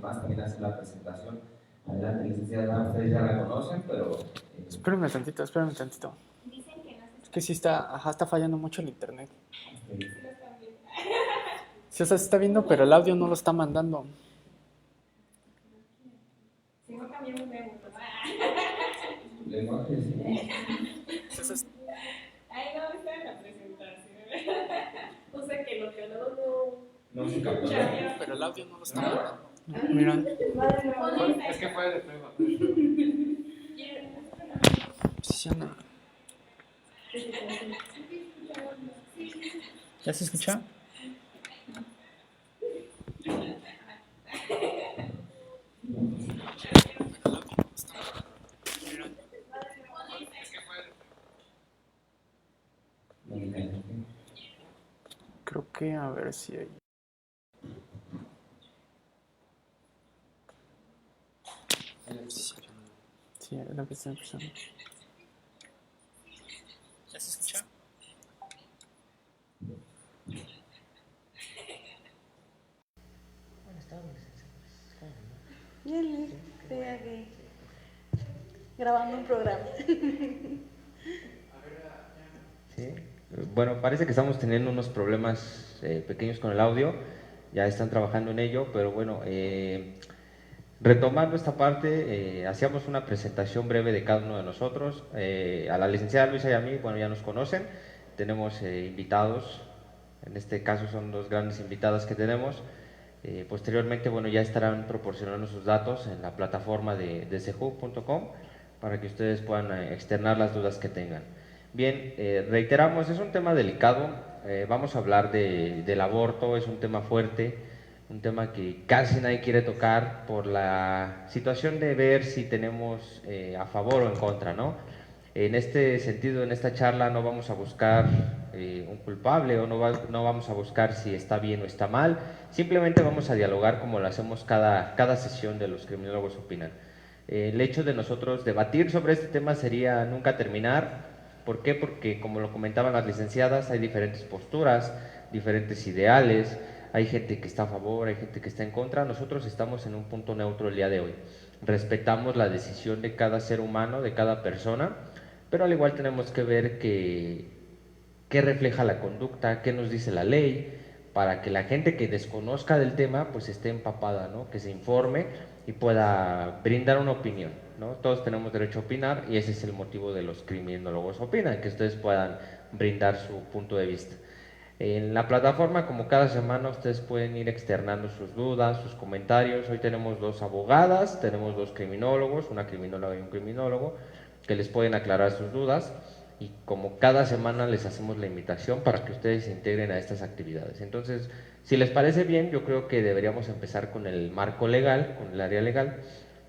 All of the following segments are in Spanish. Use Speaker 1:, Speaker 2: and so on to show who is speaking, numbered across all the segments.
Speaker 1: demás también hacer la presentación. Adelante, licenciada, ustedes ya la conocen, pero...
Speaker 2: Espérame tantito. Es que sí está fallando mucho el internet. Sí, o sea, se está viendo, pero el audio no lo está mandando.
Speaker 3: Si no cambiamos de gusto.
Speaker 1: Lenguaje, sí.
Speaker 3: Ay, no, está en la presentación. O sea que lo que hablamos
Speaker 1: No se captó.
Speaker 2: Pero el audio no lo está mandando. Mira.
Speaker 4: Es que fue de prueba.
Speaker 2: Sí, anda. ¿Ya se escucha? Creo que a ver si hay. Sí, es lo que está empezando. ¿Ya se escucha?
Speaker 5: Bien, estoy aquí grabando un programa.
Speaker 6: Sí. Bueno, parece que estamos teniendo unos problemas pequeños con el audio, ya están trabajando en ello, pero bueno, retomando esta parte, hacíamos una presentación breve de cada uno de nosotros. A la licenciada Luisa y a mí, bueno, ya nos conocen, tenemos invitados, en este caso son dos grandes invitadas que tenemos. Posteriormente, bueno, ya estarán proporcionando sus datos en la plataforma de seju.com para que ustedes puedan externar las dudas que tengan. Bien, reiteramos, es un tema delicado, vamos a hablar del aborto, es un tema fuerte, un tema que casi nadie quiere tocar por la situación de ver si tenemos a favor o en contra, ¿no? En este sentido, en esta charla no vamos a buscar un culpable o no vamos a buscar si está bien o está mal, simplemente vamos a dialogar como lo hacemos cada sesión de Los Criminólogos Opinan. El hecho de nosotros debatir sobre este tema sería nunca terminar. ¿Por qué? Porque, como lo comentaban las licenciadas, hay diferentes posturas, diferentes ideales, hay gente que está a favor, hay gente que está en contra. Nosotros estamos en un punto neutro el día de hoy. Respetamos la decisión de cada ser humano, de cada persona, pero al igual tenemos que ver qué refleja la conducta, qué nos dice la ley, para que la gente que desconozca del tema pues esté empapada, ¿no? Que se informe y pueda brindar una opinión, ¿no? Todos tenemos derecho a opinar y ese es el motivo de Los Criminólogos Opinan, que ustedes puedan brindar su punto de vista. En la plataforma, como cada semana, ustedes pueden ir externando sus dudas, sus comentarios. Hoy tenemos dos abogadas, tenemos dos criminólogos, una criminóloga y un criminólogo, que les pueden aclarar sus dudas. Y como cada semana les hacemos la invitación para que ustedes se integren a estas actividades. Entonces, si les parece bien, yo creo que deberíamos empezar con el marco legal, con el área legal,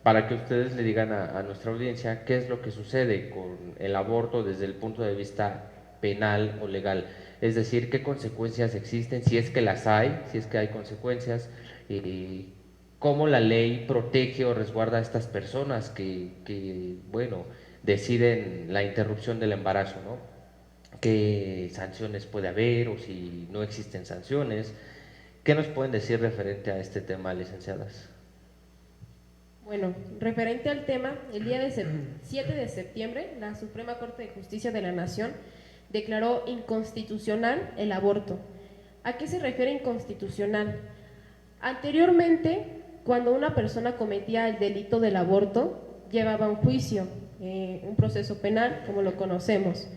Speaker 6: para que ustedes le digan a nuestra audiencia qué es lo que sucede con el aborto desde el punto de vista penal o legal. Es decir, qué consecuencias existen, si es que las hay, si es que hay consecuencias, y cómo la ley protege o resguarda a estas personas que bueno, deciden la interrupción del embarazo, ¿no? ¿Qué sanciones puede haber o si no existen sanciones? ¿Qué nos pueden decir referente a este tema, licenciadas?
Speaker 5: Bueno, referente al tema, el día 7 de septiembre, la Suprema Corte de Justicia de la Nación declaró inconstitucional el aborto. ¿A qué se refiere inconstitucional? Anteriormente, cuando una persona cometía el delito del aborto, llevaba un juicio, un proceso penal, como lo conocemos.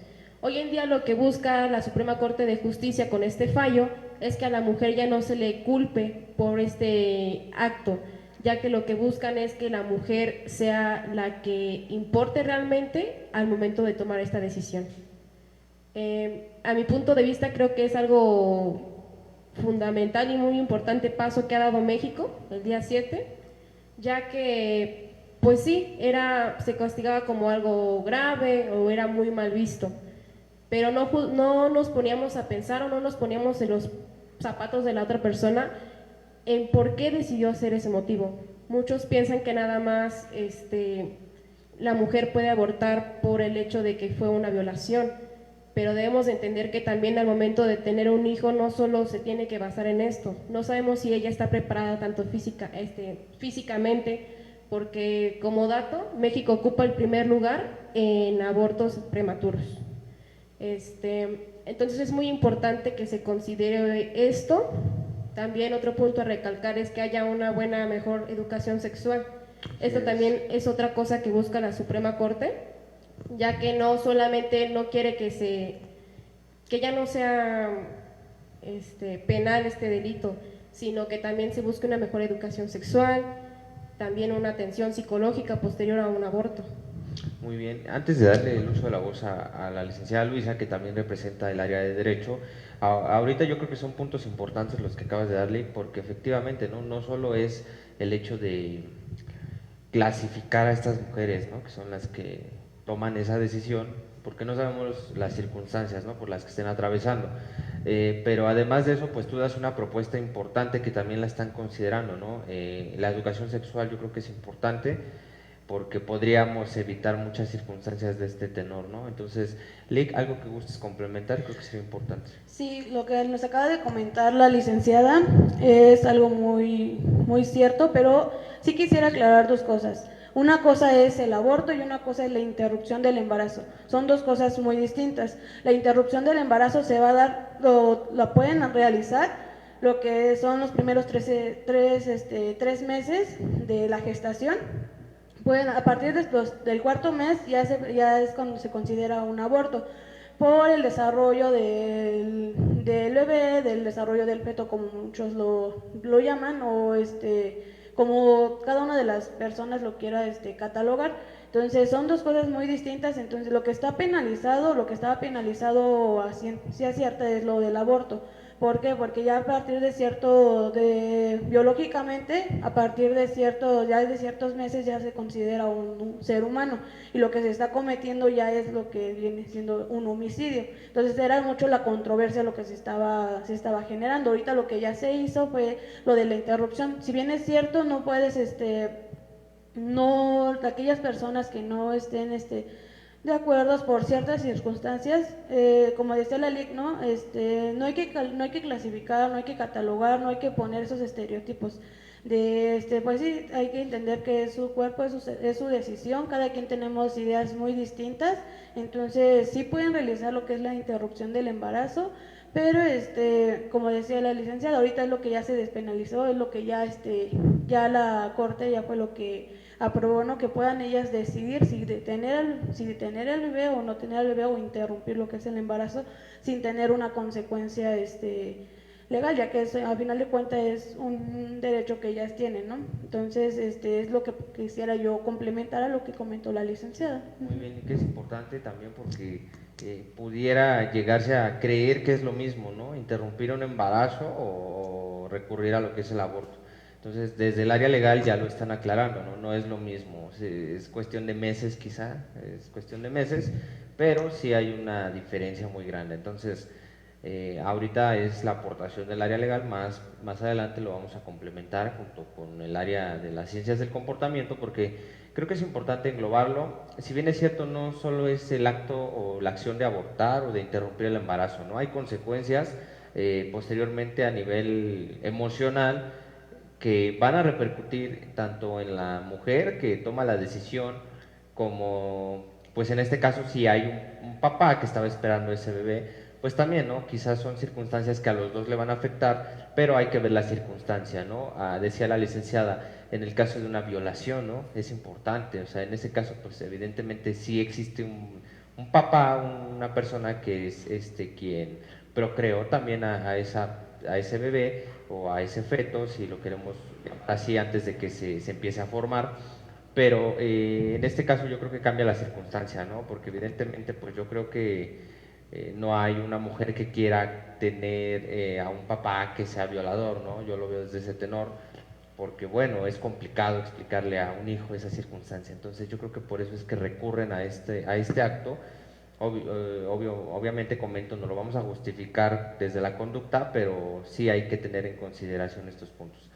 Speaker 5: Hoy en día lo que busca la Suprema Corte de Justicia con este fallo es que a la mujer ya no se le culpe por este acto, ya que lo que buscan es que la mujer sea la que importe realmente al momento de tomar esta decisión. A mi punto de vista creo que es algo fundamental y muy importante paso que ha dado México el día 7, ya que pues sí, se castigaba como algo grave o era muy mal visto, pero no nos poníamos a pensar o no nos poníamos en los zapatos de la otra persona en por qué decidió hacer ese motivo. Muchos piensan que nada más la mujer puede abortar por el hecho de que fue una violación, pero debemos entender que también al momento de tener un hijo no solo se tiene que basar en esto. No sabemos si ella está preparada tanto físicamente, porque como dato, México ocupa el primer lugar en abortos prematuros. Entonces es muy importante que se considere esto. También otro punto a recalcar es que haya una buena, mejor educación sexual. Esto también es otra cosa que busca la Suprema Corte, ya que no solamente no quiere que ya no sea penal este delito, sino que también se busque una mejor educación sexual, también una atención psicológica posterior a un aborto.
Speaker 6: Muy bien, antes de darle el uso de la voz a la licenciada Luisa, que también representa el área de Derecho, ahorita yo creo que son puntos importantes los que acabas de darle, porque efectivamente no solo es el hecho de clasificar a estas mujeres, ¿no?, que son las que toman esa decisión, porque no sabemos las circunstancias, ¿no?, por las que estén atravesando, pero además de eso, pues tú das una propuesta importante que también la están considerando, ¿no? La educación sexual yo creo que es importante, porque podríamos evitar muchas circunstancias de este tenor, ¿no? Entonces, Lick, algo que gustes complementar, creo que sería importante.
Speaker 7: Sí, lo que nos acaba de comentar la licenciada es algo muy, muy cierto, pero sí quisiera aclarar dos cosas. Una cosa es el aborto y una cosa es la interrupción del embarazo. Son dos cosas muy distintas. La interrupción del embarazo se va a dar, la pueden realizar lo que son los primeros 3 meses de la gestación. A partir del cuarto mes ya es cuando se considera un aborto, por el desarrollo del bebé, del desarrollo del feto, como muchos lo llaman, o como cada una de las personas lo quiera catalogar. Entonces son dos cosas muy distintas. Entonces lo que estaba penalizado, sí es cierto, es lo del aborto. ¿Por qué? Porque ya a partir biológicamente, a partir de ciertos meses ya se considera un ser humano, y lo que se está cometiendo ya es lo que viene siendo un homicidio. Entonces era mucho la controversia lo que se estaba generando. Ahorita lo que ya se hizo fue lo de la interrupción. Si bien es cierto, no puedes, aquellas personas que no estén de acuerdo por ciertas circunstancias, como decía la LIC, ¿no? No hay que clasificar, no hay que catalogar, no hay que poner esos estereotipos pues sí, hay que entender que es su cuerpo, es su decisión, cada quien tenemos ideas muy distintas. Entonces sí pueden realizar lo que es la interrupción del embarazo, pero como decía la licenciada, ahorita es lo que ya se despenalizó, es lo que ya la Corte ya fue lo que aprobó, ¿no? Que puedan ellas decidir si detener el bebé o no tener al bebé, o interrumpir lo que es el embarazo sin tener una consecuencia legal, ya que a final de cuentas es un derecho que ellas tienen, ¿no? Entonces es lo que quisiera yo complementar a lo que comentó la licenciada.
Speaker 6: Muy bien, y que es importante también porque pudiera llegarse a creer que es lo mismo, ¿no? Interrumpir un embarazo o recurrir a lo que es el aborto. Entonces, desde el área legal ya lo están aclarando, ¿no? No es lo mismo, es cuestión de meses quizá, pero sí hay una diferencia muy grande. Entonces, ahorita es la aportación del área legal, más adelante lo vamos a complementar junto con el área de las ciencias del comportamiento, porque creo que es importante englobarlo. Si bien es cierto, no solo es el acto o la acción de abortar o de interrumpir el embarazo, ¿no? Hay consecuencias posteriormente a nivel emocional que van a repercutir tanto en la mujer que toma la decisión, como pues en este caso si hay un papá que estaba esperando ese bebé, pues también, ¿no? Quizás son circunstancias que a los dos le van a afectar, pero hay que ver la circunstancia, ¿no? Decía la licenciada, en el caso de una violación, ¿no? Es importante, o sea, en ese caso, pues evidentemente sí existe un papá, una persona que es quien procreó también a ese bebé o a ese feto, si lo queremos así, antes de que se empiece a formar. Pero en este caso yo creo que cambia la circunstancia, ¿no? Porque evidentemente pues yo creo que no hay una mujer que quiera tener a un papá que sea violador, ¿no? Yo lo veo desde ese tenor, porque bueno, es complicado explicarle a un hijo esa circunstancia. Entonces yo creo que por eso es que recurren a este acto. Obviamente comento, no lo vamos a justificar desde la conducta, pero sí hay que tener en consideración estos puntos.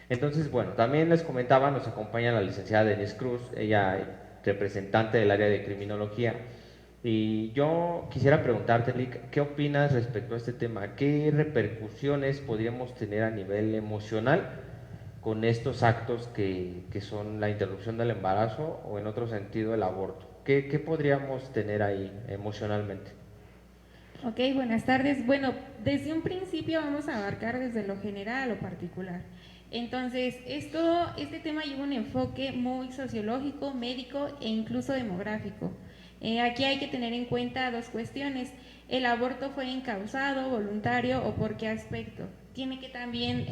Speaker 6: Entonces, bueno, también les comentaba, nos acompaña la licenciada Denise Cruz, ella representante del área de criminología, Y yo quisiera preguntarte, Lick, ¿qué opinas respecto a este tema? ¿Qué repercusiones podríamos tener a nivel emocional con estos actos que son la interrupción del embarazo o en otro sentido el aborto? ¿Qué podríamos tener ahí emocionalmente?
Speaker 8: Ok, buenas tardes. Bueno, desde un principio vamos a abarcar desde lo general a lo particular. Entonces, este tema lleva un enfoque muy sociológico, médico e incluso demográfico. Aquí hay que tener en cuenta dos cuestiones. ¿El aborto fue incausado, voluntario o por qué aspecto? Tiene que también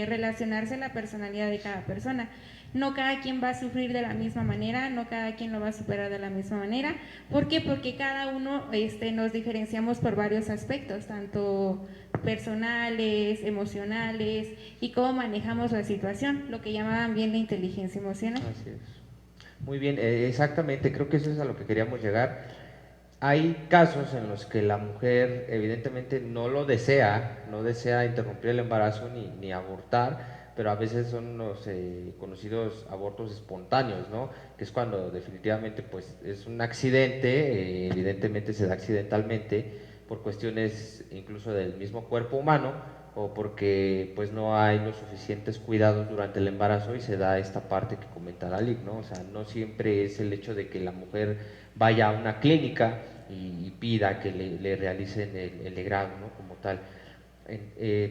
Speaker 8: relacionarse la personalidad de cada persona. No cada quien va a sufrir de la misma manera, no cada quien lo va a superar de la misma manera. ¿Por qué? Porque cada uno nos diferenciamos por varios aspectos, tanto personales, emocionales y cómo manejamos la situación, lo que llamaban bien la inteligencia emocional.
Speaker 6: Así es. Muy bien, exactamente, creo que eso es a lo que queríamos llegar. Hay casos en los que la mujer evidentemente no lo desea, no desea interrumpir el embarazo ni abortar, pero a veces son los conocidos abortos espontáneos, ¿no? Que es cuando definitivamente pues es un accidente, evidentemente se da accidentalmente por cuestiones incluso del mismo cuerpo humano o porque pues no hay los suficientes cuidados durante el embarazo y se da esta parte que comenta la Lick, ¿no? O sea, no siempre es el hecho de que la mujer vaya a una clínica y pida que le realicen el legrado, ¿no? Como tal.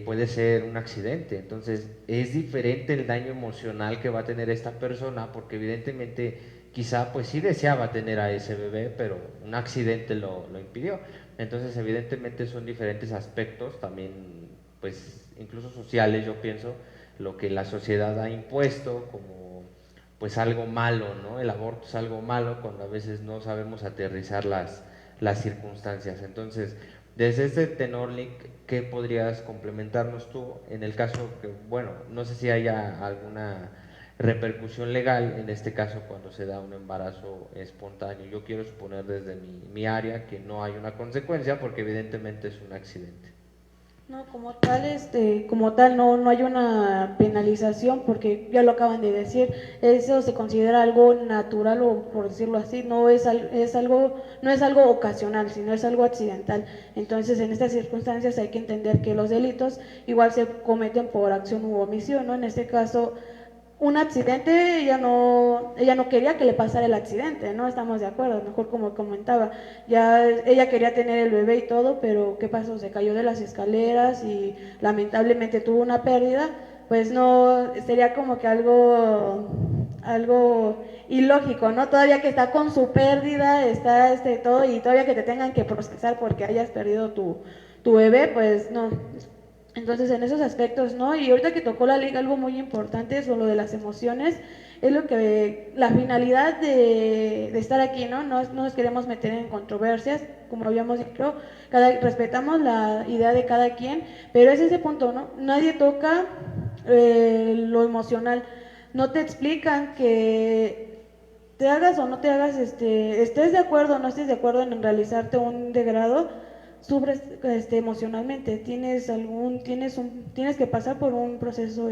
Speaker 6: Puede ser un accidente, entonces es diferente el daño emocional que va a tener esta persona porque evidentemente quizá pues sí deseaba tener a ese bebé, pero un accidente lo impidió. Entonces evidentemente son diferentes aspectos también, pues incluso sociales, yo pienso, lo que la sociedad ha impuesto como pues algo malo, ¿no? El aborto es algo malo cuando a veces no sabemos aterrizar las circunstancias. Entonces, desde este tenor, Lick, ¿qué podrías complementarnos tú en el caso que, bueno, no sé si haya alguna repercusión legal en este caso cuando se da un embarazo espontáneo? Yo quiero suponer desde mi área que no hay una consecuencia porque evidentemente es un accidente.
Speaker 7: No, como tal no hay una penalización porque ya lo acaban de decir, eso se considera algo natural o por decirlo así, no es algo ocasional, sino es algo accidental. Entonces, en estas circunstancias hay que entender que los delitos igual se cometen por acción u omisión, ¿no? En este caso, un accidente, ella no quería que le pasara el accidente, ¿no? Estamos de acuerdo, mejor como comentaba, ya ella quería tener el bebé y todo, pero ¿qué pasó? Se cayó de las escaleras y lamentablemente tuvo una pérdida, pues no, sería como que algo ilógico, ¿no? Todavía que está con su pérdida, está todo y todavía que te tengan que procesar porque hayas perdido tu bebé, pues no. Entonces, en esos aspectos, ¿no? Y ahorita que tocó la Lick, algo muy importante es lo de las emociones, es lo que, la finalidad de estar aquí, ¿no? No nos queremos meter en controversias, como habíamos dicho, respetamos la idea de cada quien, pero es ese punto, ¿no? Nadie toca lo emocional, no te explican que te hagas o no te hagas, estés de acuerdo o no estés de acuerdo en realizarte un degrado, sufres emocionalmente, tienes que pasar por un proceso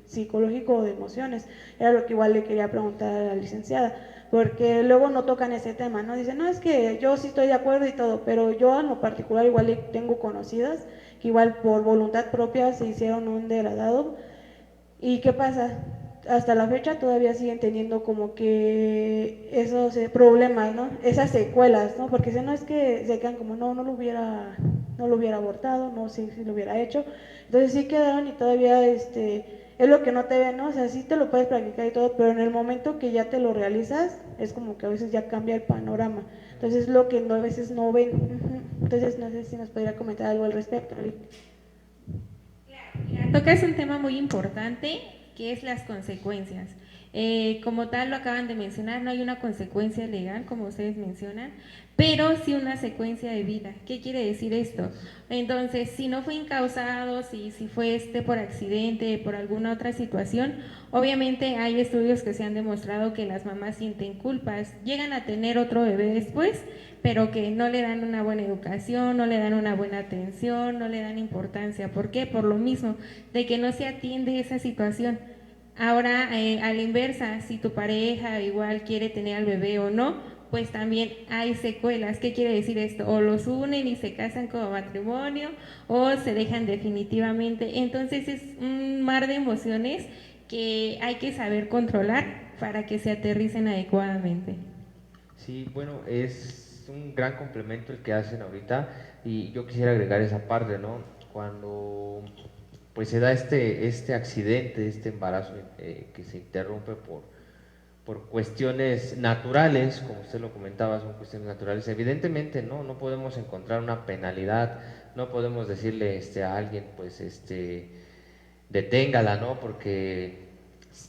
Speaker 7: psicológico de emociones. Era lo que igual le quería preguntar a la licenciada, porque luego no tocan ese tema, ¿no? Dicen, no, es que yo sí estoy de acuerdo y todo, pero yo en lo particular igual tengo conocidas que igual por voluntad propia se hicieron un degradado. ¿Y qué pasa? Hasta la fecha todavía siguen teniendo como que esos problemas, ¿no? Esas secuelas, ¿no? Porque si no es que se quedan como, no lo hubiera abortado, no, sí lo hubiera hecho. Entonces sí quedaron y todavía es lo que no te ven, ¿no? O sea, sí te lo puedes practicar y todo, pero en el momento que ya te lo realizas, es como que a veces ya cambia el panorama. Entonces lo que a veces no ven. Entonces no sé si nos podría comentar algo al respecto.
Speaker 8: Claro, tocas un tema muy importante, que es las consecuencias. Como tal lo acaban de mencionar, no hay una consecuencia legal, como ustedes mencionan, pero sí una secuencia de vida. ¿Qué quiere decir esto? Entonces, si no fue incausado, si fue por accidente, por alguna otra situación, obviamente hay estudios que se han demostrado que las mamás sienten culpas, llegan a tener otro bebé después, pero que no le dan una buena educación, no le dan una buena atención, no le dan importancia. ¿Por qué? Por lo mismo, de que no se atiende esa situación. Ahora, a la inversa, si tu pareja igual quiere tener al bebé o no, pues también hay secuelas. ¿Qué quiere decir esto? O los unen y se casan como matrimonio, o se dejan definitivamente. Entonces es un mar de emociones que hay que saber controlar para que se aterricen adecuadamente.
Speaker 6: Sí, bueno, es un gran complemento el que hacen ahorita, y yo quisiera agregar esa parte, ¿no? Cuando pues se da este accidente, este embarazo que se interrumpe por cuestiones naturales, como usted lo comentaba, son cuestiones naturales, evidentemente no podemos encontrar una penalidad, no podemos decirle a alguien, pues deténgala, ¿no? Porque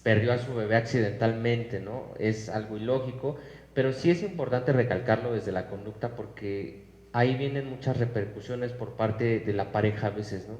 Speaker 6: perdió a su bebé accidentalmente, ¿no? Es algo ilógico, pero sí es importante recalcarlo desde la conducta, porque ahí vienen muchas repercusiones por parte de la pareja a veces, ¿no?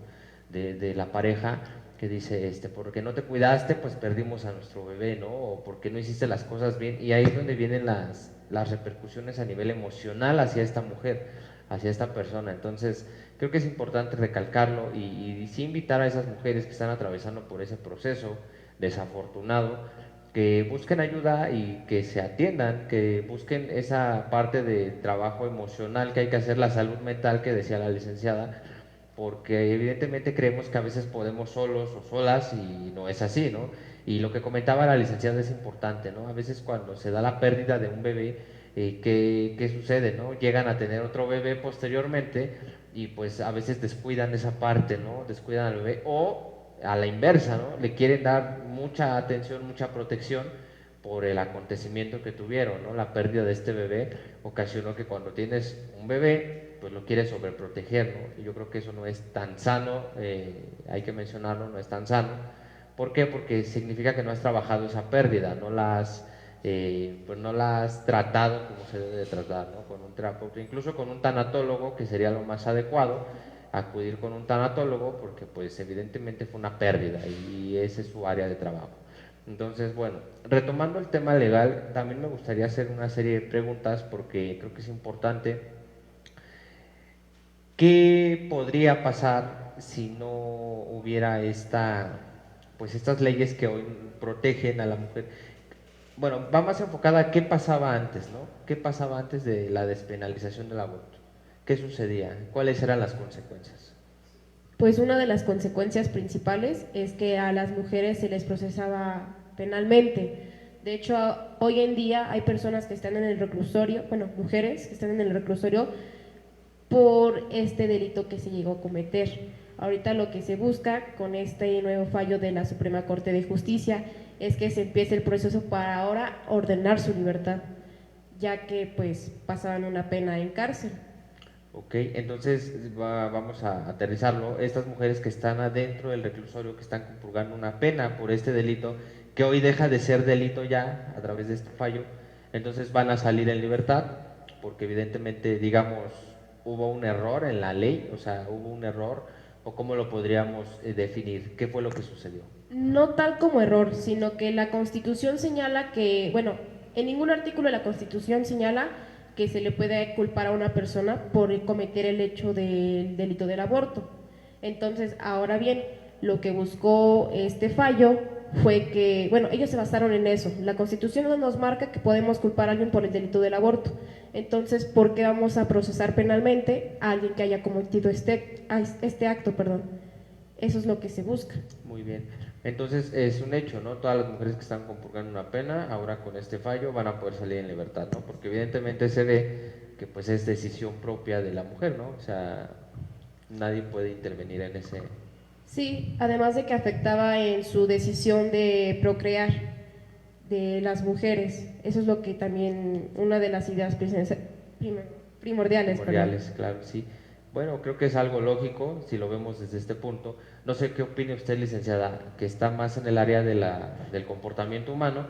Speaker 6: De la pareja, que dice, porque no te cuidaste, pues perdimos a nuestro bebé, ¿no? O porque no hiciste las cosas bien, y ahí es donde vienen las repercusiones a nivel emocional hacia esta mujer, hacia esta persona. Entonces, creo que es importante recalcarlo y sí invitar a esas mujeres que están atravesando por ese proceso desafortunado, que busquen ayuda y que se atiendan, que busquen esa parte de trabajo emocional que hay que hacer, la salud mental que decía la licenciada, porque evidentemente creemos que a veces podemos solos o solas y no es así, ¿no? Y lo que comentaba la licenciada es importante, ¿no? A veces cuando se da la pérdida de un bebé, ¿qué sucede, no? Llegan a tener otro bebé posteriormente y pues a veces descuidan esa parte, ¿no? Descuidan al bebé, o a la inversa, ¿no? Le quieren dar mucha atención, mucha protección por el acontecimiento que tuvieron, ¿no? La pérdida de este bebé ocasionó que cuando tienes un bebé, pues lo quieres sobreproteger, ¿no? Y yo creo que eso no es tan sano, hay que mencionarlo, no es tan sano. ¿Por qué? Porque significa que no has trabajado esa pérdida, pues no la has tratado como se debe de tratar, ¿no? Con un terapeuta, incluso con un tanatólogo, que sería lo más adecuado, acudir con un tanatólogo, porque pues evidentemente fue una pérdida y ese es su área de trabajo. Entonces, bueno, retomando el tema legal, también me gustaría hacer una serie de preguntas, porque creo que es importante. ¿Qué podría pasar si no hubiera pues estas leyes que hoy protegen a la mujer? Bueno, va más enfocada a qué pasaba antes, ¿no? ¿Qué pasaba antes de la despenalización del aborto? ¿Qué sucedía? ¿Cuáles eran las consecuencias?
Speaker 5: Pues una de las consecuencias principales es que a las mujeres se les procesaba penalmente. De hecho, hoy en día hay personas que están en el reclusorio, bueno, mujeres que están en el reclusorio por este delito que se llegó a cometer. Ahorita lo que se busca con este nuevo fallo de la Suprema Corte de Justicia es que se empiece el proceso para ahora ordenar su libertad, ya que pues pasaban una pena en cárcel.
Speaker 6: Ok, entonces vamos a aterrizarlo. Estas mujeres que están adentro del reclusorio, que están purgando una pena por este delito, que hoy deja de ser delito ya a través de este fallo, entonces van a salir en libertad, porque evidentemente, digamos, hubo un error en la ley, o sea, hubo un error, o cómo lo podríamos definir, ¿qué fue lo que sucedió?
Speaker 5: No tal como error, sino que la Constitución señala que, bueno, en ningún artículo de la Constitución señala que se le puede culpar a una persona por cometer el hecho del delito del aborto. Entonces, ahora bien, lo que buscó este fallo fue que, bueno, ellos se basaron en eso. La Constitución no nos marca que podemos culpar a alguien por el delito del aborto. Entonces, ¿por qué vamos a procesar penalmente a alguien que haya cometido este acto, perdón? Eso es lo que se busca.
Speaker 6: Muy bien. Entonces, es un hecho, ¿no? Todas las mujeres que están compurgando una pena, ahora con este fallo van a poder salir en libertad, ¿no? Porque evidentemente se ve que pues es decisión propia de la mujer, ¿no? O sea, nadie puede intervenir en ese...
Speaker 5: Sí, además de que afectaba en su decisión de procrear de las mujeres. Eso es lo que también, una de las ideas primordiales.
Speaker 6: Claro, sí. Bueno, creo que es algo lógico si lo vemos desde este punto. No sé qué opina usted, licenciada, que está más en el área del comportamiento humano.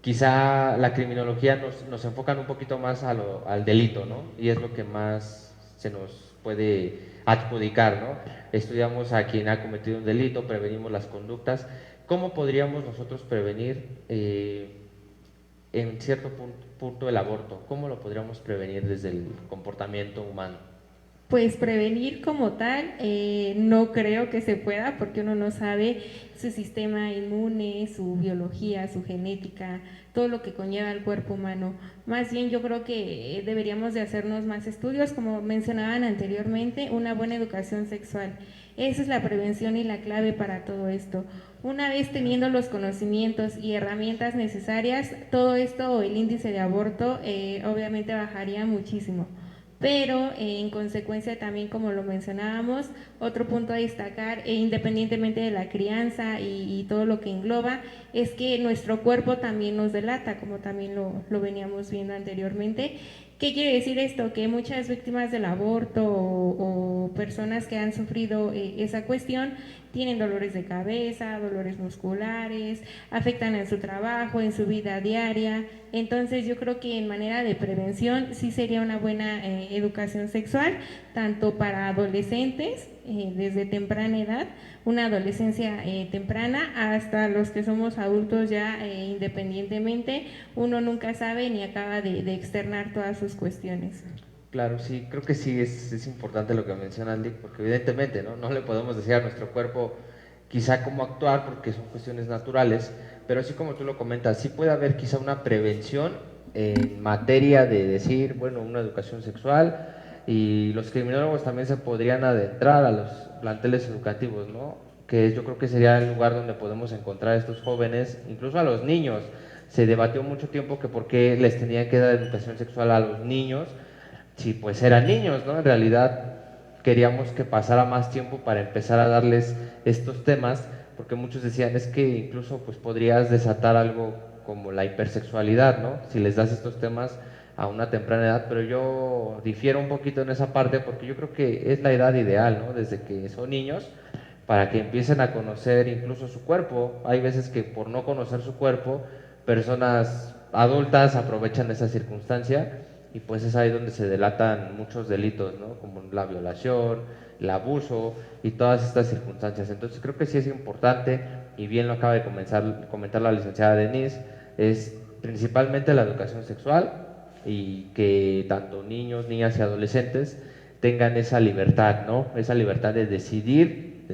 Speaker 6: Quizá la criminología nos enfocan un poquito más al delito, ¿no? Y es lo que más se nos puede adjudicar, ¿no? Estudiamos a quien ha cometido un delito, prevenimos las conductas. ¿Cómo podríamos nosotros prevenir en cierto punto el aborto? ¿Cómo lo podríamos prevenir desde el comportamiento humano?
Speaker 8: Pues prevenir como tal, no creo que se pueda porque uno no sabe su sistema inmune, su biología, su genética, todo lo que conlleva el cuerpo humano. Más bien yo creo que deberíamos de hacernos más estudios, como mencionaban anteriormente, una buena educación sexual. Esa es la prevención y la clave para todo esto. Una vez teniendo los conocimientos y herramientas necesarias, todo esto, el índice de aborto, obviamente bajaría muchísimo. Pero en consecuencia también, como lo mencionábamos, otro punto a destacar, independientemente de la crianza y todo lo que engloba, es que nuestro cuerpo también nos delata, como también lo veníamos viendo anteriormente. ¿Qué quiere decir esto? Que muchas víctimas del aborto o personas que han sufrido esa cuestión tienen dolores de cabeza, dolores musculares, afectan en su trabajo, en su vida diaria. Entonces yo creo que en manera de prevención sí sería una buena educación sexual, tanto para adolescentes desde temprana edad, una adolescencia temprana, hasta los que somos adultos ya independientemente. Uno nunca sabe ni acaba de externar todas sus cuestiones.
Speaker 6: Claro, sí, creo que sí es importante lo que menciona Lick, porque evidentemente no le podemos decir a nuestro cuerpo quizá cómo actuar, porque son cuestiones naturales, pero así como tú lo comentas, sí puede haber quizá una prevención en materia de decir, bueno, una educación sexual, y los criminólogos también se podrían adentrar a los planteles educativos, ¿no? Que yo creo que sería el lugar donde podemos encontrar a estos jóvenes, incluso a los niños. Se debatió mucho tiempo que por qué les tenían que dar educación sexual a los niños, si pues eran niños, ¿no? En realidad queríamos que pasara más tiempo para empezar a darles estos temas, porque muchos decían, es que incluso pues podrías desatar algo como la hipersexualidad, ¿no? Si les das estos temas a una temprana edad, pero yo difiero un poquito en esa parte porque yo creo que es la edad ideal, ¿no? Desde que son niños, para que empiecen a conocer incluso su cuerpo. Hay veces que por no conocer su cuerpo, personas adultas aprovechan esa circunstancia y pues es ahí donde se delatan muchos delitos, ¿no? Como la violación, el abuso y todas estas circunstancias. Entonces creo que sí es importante, y bien lo acaba de comentar la licenciada Denise, es principalmente la educación sexual y que tanto niños, niñas y adolescentes tengan esa libertad, ¿no? Esa libertad de decidir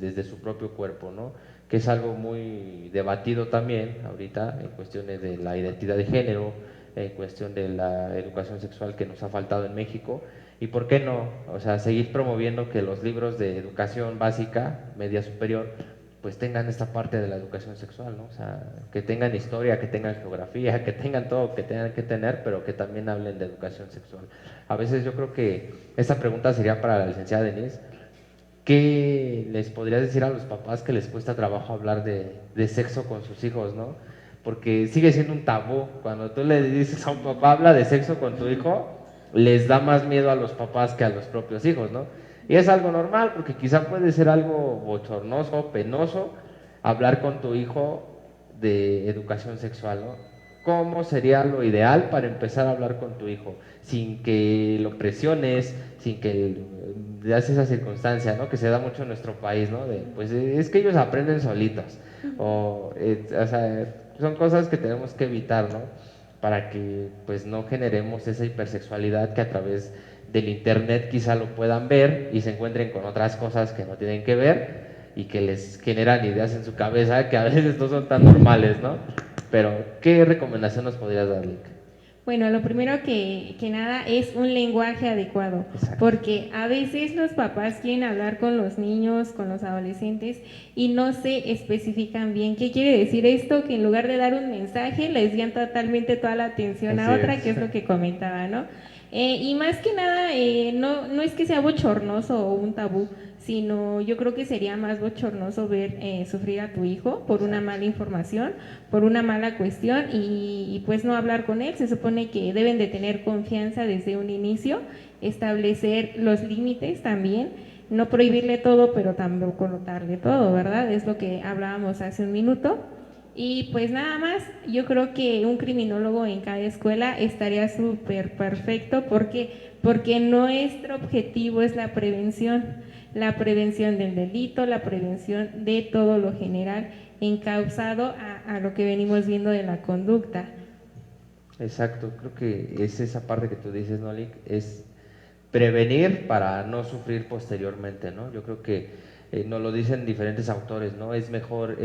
Speaker 6: desde su propio cuerpo, ¿no? Que es algo muy debatido también ahorita en cuestiones de la identidad de género, en cuestión de la educación sexual que nos ha faltado en México, y por qué no, o sea, seguir promoviendo que los libros de educación básica, media superior, pues tengan esta parte de la educación sexual, ¿no? O sea, que tengan historia, que tengan geografía, que tengan todo que tengan que tener, pero que también hablen de educación sexual. A veces yo creo que esta pregunta sería para la licenciada Denise. ¿Qué les podrías decir a los papás que les cuesta trabajo hablar de sexo con sus hijos, ¿no? Porque sigue siendo un tabú. Cuando tú le dices a un papá, habla de sexo con tu hijo, les da más miedo a los papás que a los propios hijos, ¿no? Y es algo normal, porque quizá puede ser algo bochornoso, penoso, hablar con tu hijo de educación sexual, ¿no? ¿Cómo sería lo ideal para empezar a hablar con tu hijo? Sin que lo presiones, sin que le das esa circunstancia, ¿no? Que se da mucho en nuestro país, ¿no? Pues es que ellos aprenden solitos. O sea, son cosas que tenemos que evitar, ¿no? Para que pues no generemos esa hipersexualidad que a través del internet quizá lo puedan ver y se encuentren con otras cosas que no tienen que ver y que les generan ideas en su cabeza que a veces no son tan normales, ¿no? Pero, ¿qué recomendación nos podrías dar, Lick?
Speaker 8: Bueno, lo primero que nada es un lenguaje adecuado, porque a veces los papás quieren hablar con los niños, con los adolescentes y no se especifican bien. ¿Qué quiere decir esto? Que en lugar de dar un mensaje les dan totalmente toda la atención a otra, que es lo que comentaba, ¿no? Y más que nada, no es que sea bochornoso o un tabú, sino yo creo que sería más bochornoso ver sufrir a tu hijo por una mala información, por una mala cuestión y pues no hablar con él. Se supone que deben de tener confianza desde un inicio, establecer los límites también, no prohibirle todo, pero tampoco darle todo, ¿verdad? Es lo que hablábamos hace un minuto. Y pues nada más, yo creo que un criminólogo en cada escuela estaría súper perfecto porque nuestro objetivo es la prevención del delito, la prevención de todo lo general encauzado a lo que venimos viendo de la conducta.
Speaker 6: Exacto, creo que es esa parte que tú dices, ¿no, Lick? Es prevenir para no sufrir posteriormente, ¿no? Yo creo que nos lo dicen diferentes autores, ¿no? Es mejor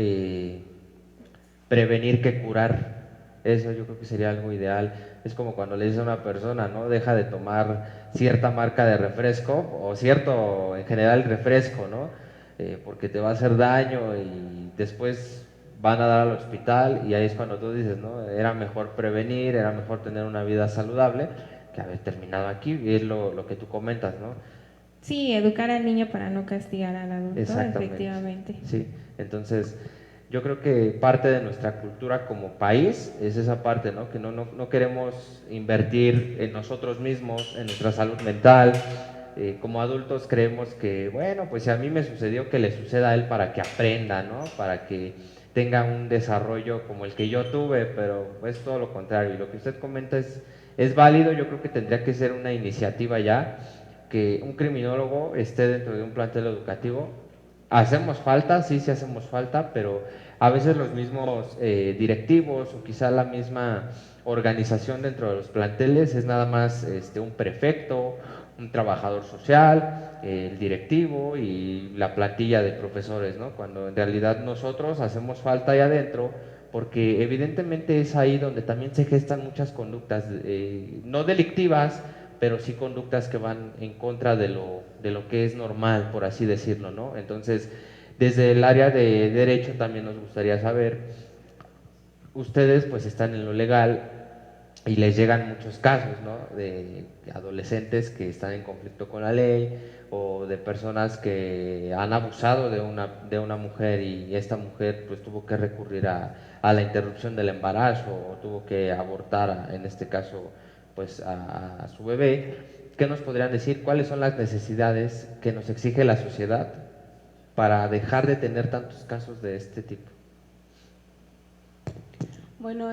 Speaker 6: prevenir que curar. Eso yo creo que sería algo ideal. Es como cuando le dices a una persona, ¿no? Deja de tomar cierta marca de refresco o cierto, en general, refresco, ¿no? Porque te va a hacer daño y después van a dar al hospital, y ahí es cuando tú dices, ¿no? Era mejor prevenir, era mejor tener una vida saludable que haber terminado aquí, y es lo que tú comentas, ¿no?
Speaker 8: Sí, educar al niño para no castigar al adulto,
Speaker 6: Exactamente.
Speaker 8: efectivamente.
Speaker 6: Sí, entonces yo creo que parte de nuestra cultura como país es esa parte, ¿no? Que no queremos invertir en nosotros mismos, en nuestra salud mental. Como adultos creemos que, bueno, pues si a mí me sucedió, que le suceda a él para que aprenda, ¿no? Para que tenga un desarrollo como el que yo tuve, pero es todo lo contrario. Y lo que usted comenta es válido. Yo creo que tendría que ser una iniciativa ya, que un criminólogo esté dentro de un plantel educativo. Hacemos falta, sí hacemos falta, pero a veces los mismos directivos o quizá la misma organización dentro de los planteles es nada más un prefecto, un trabajador social, el directivo y la plantilla de profesores, ¿no? Cuando en realidad nosotros hacemos falta ahí adentro, porque evidentemente es ahí donde también se gestan muchas conductas, no delictivas, pero sí conductas que van en contra de lo que es normal, por así decirlo, ¿no? Entonces, desde el área de derecho también nos gustaría saber, ustedes pues están en lo legal y les llegan muchos casos, ¿no? De adolescentes que están en conflicto con la ley, o de personas que han abusado de una mujer, y esta mujer pues tuvo que recurrir a la interrupción del embarazo, o tuvo que abortar, en este caso, pues a su bebé. ¿Qué nos podrían decir? ¿Cuáles son las necesidades que nos exige la sociedad para dejar de tener tantos casos de este tipo?
Speaker 7: Bueno,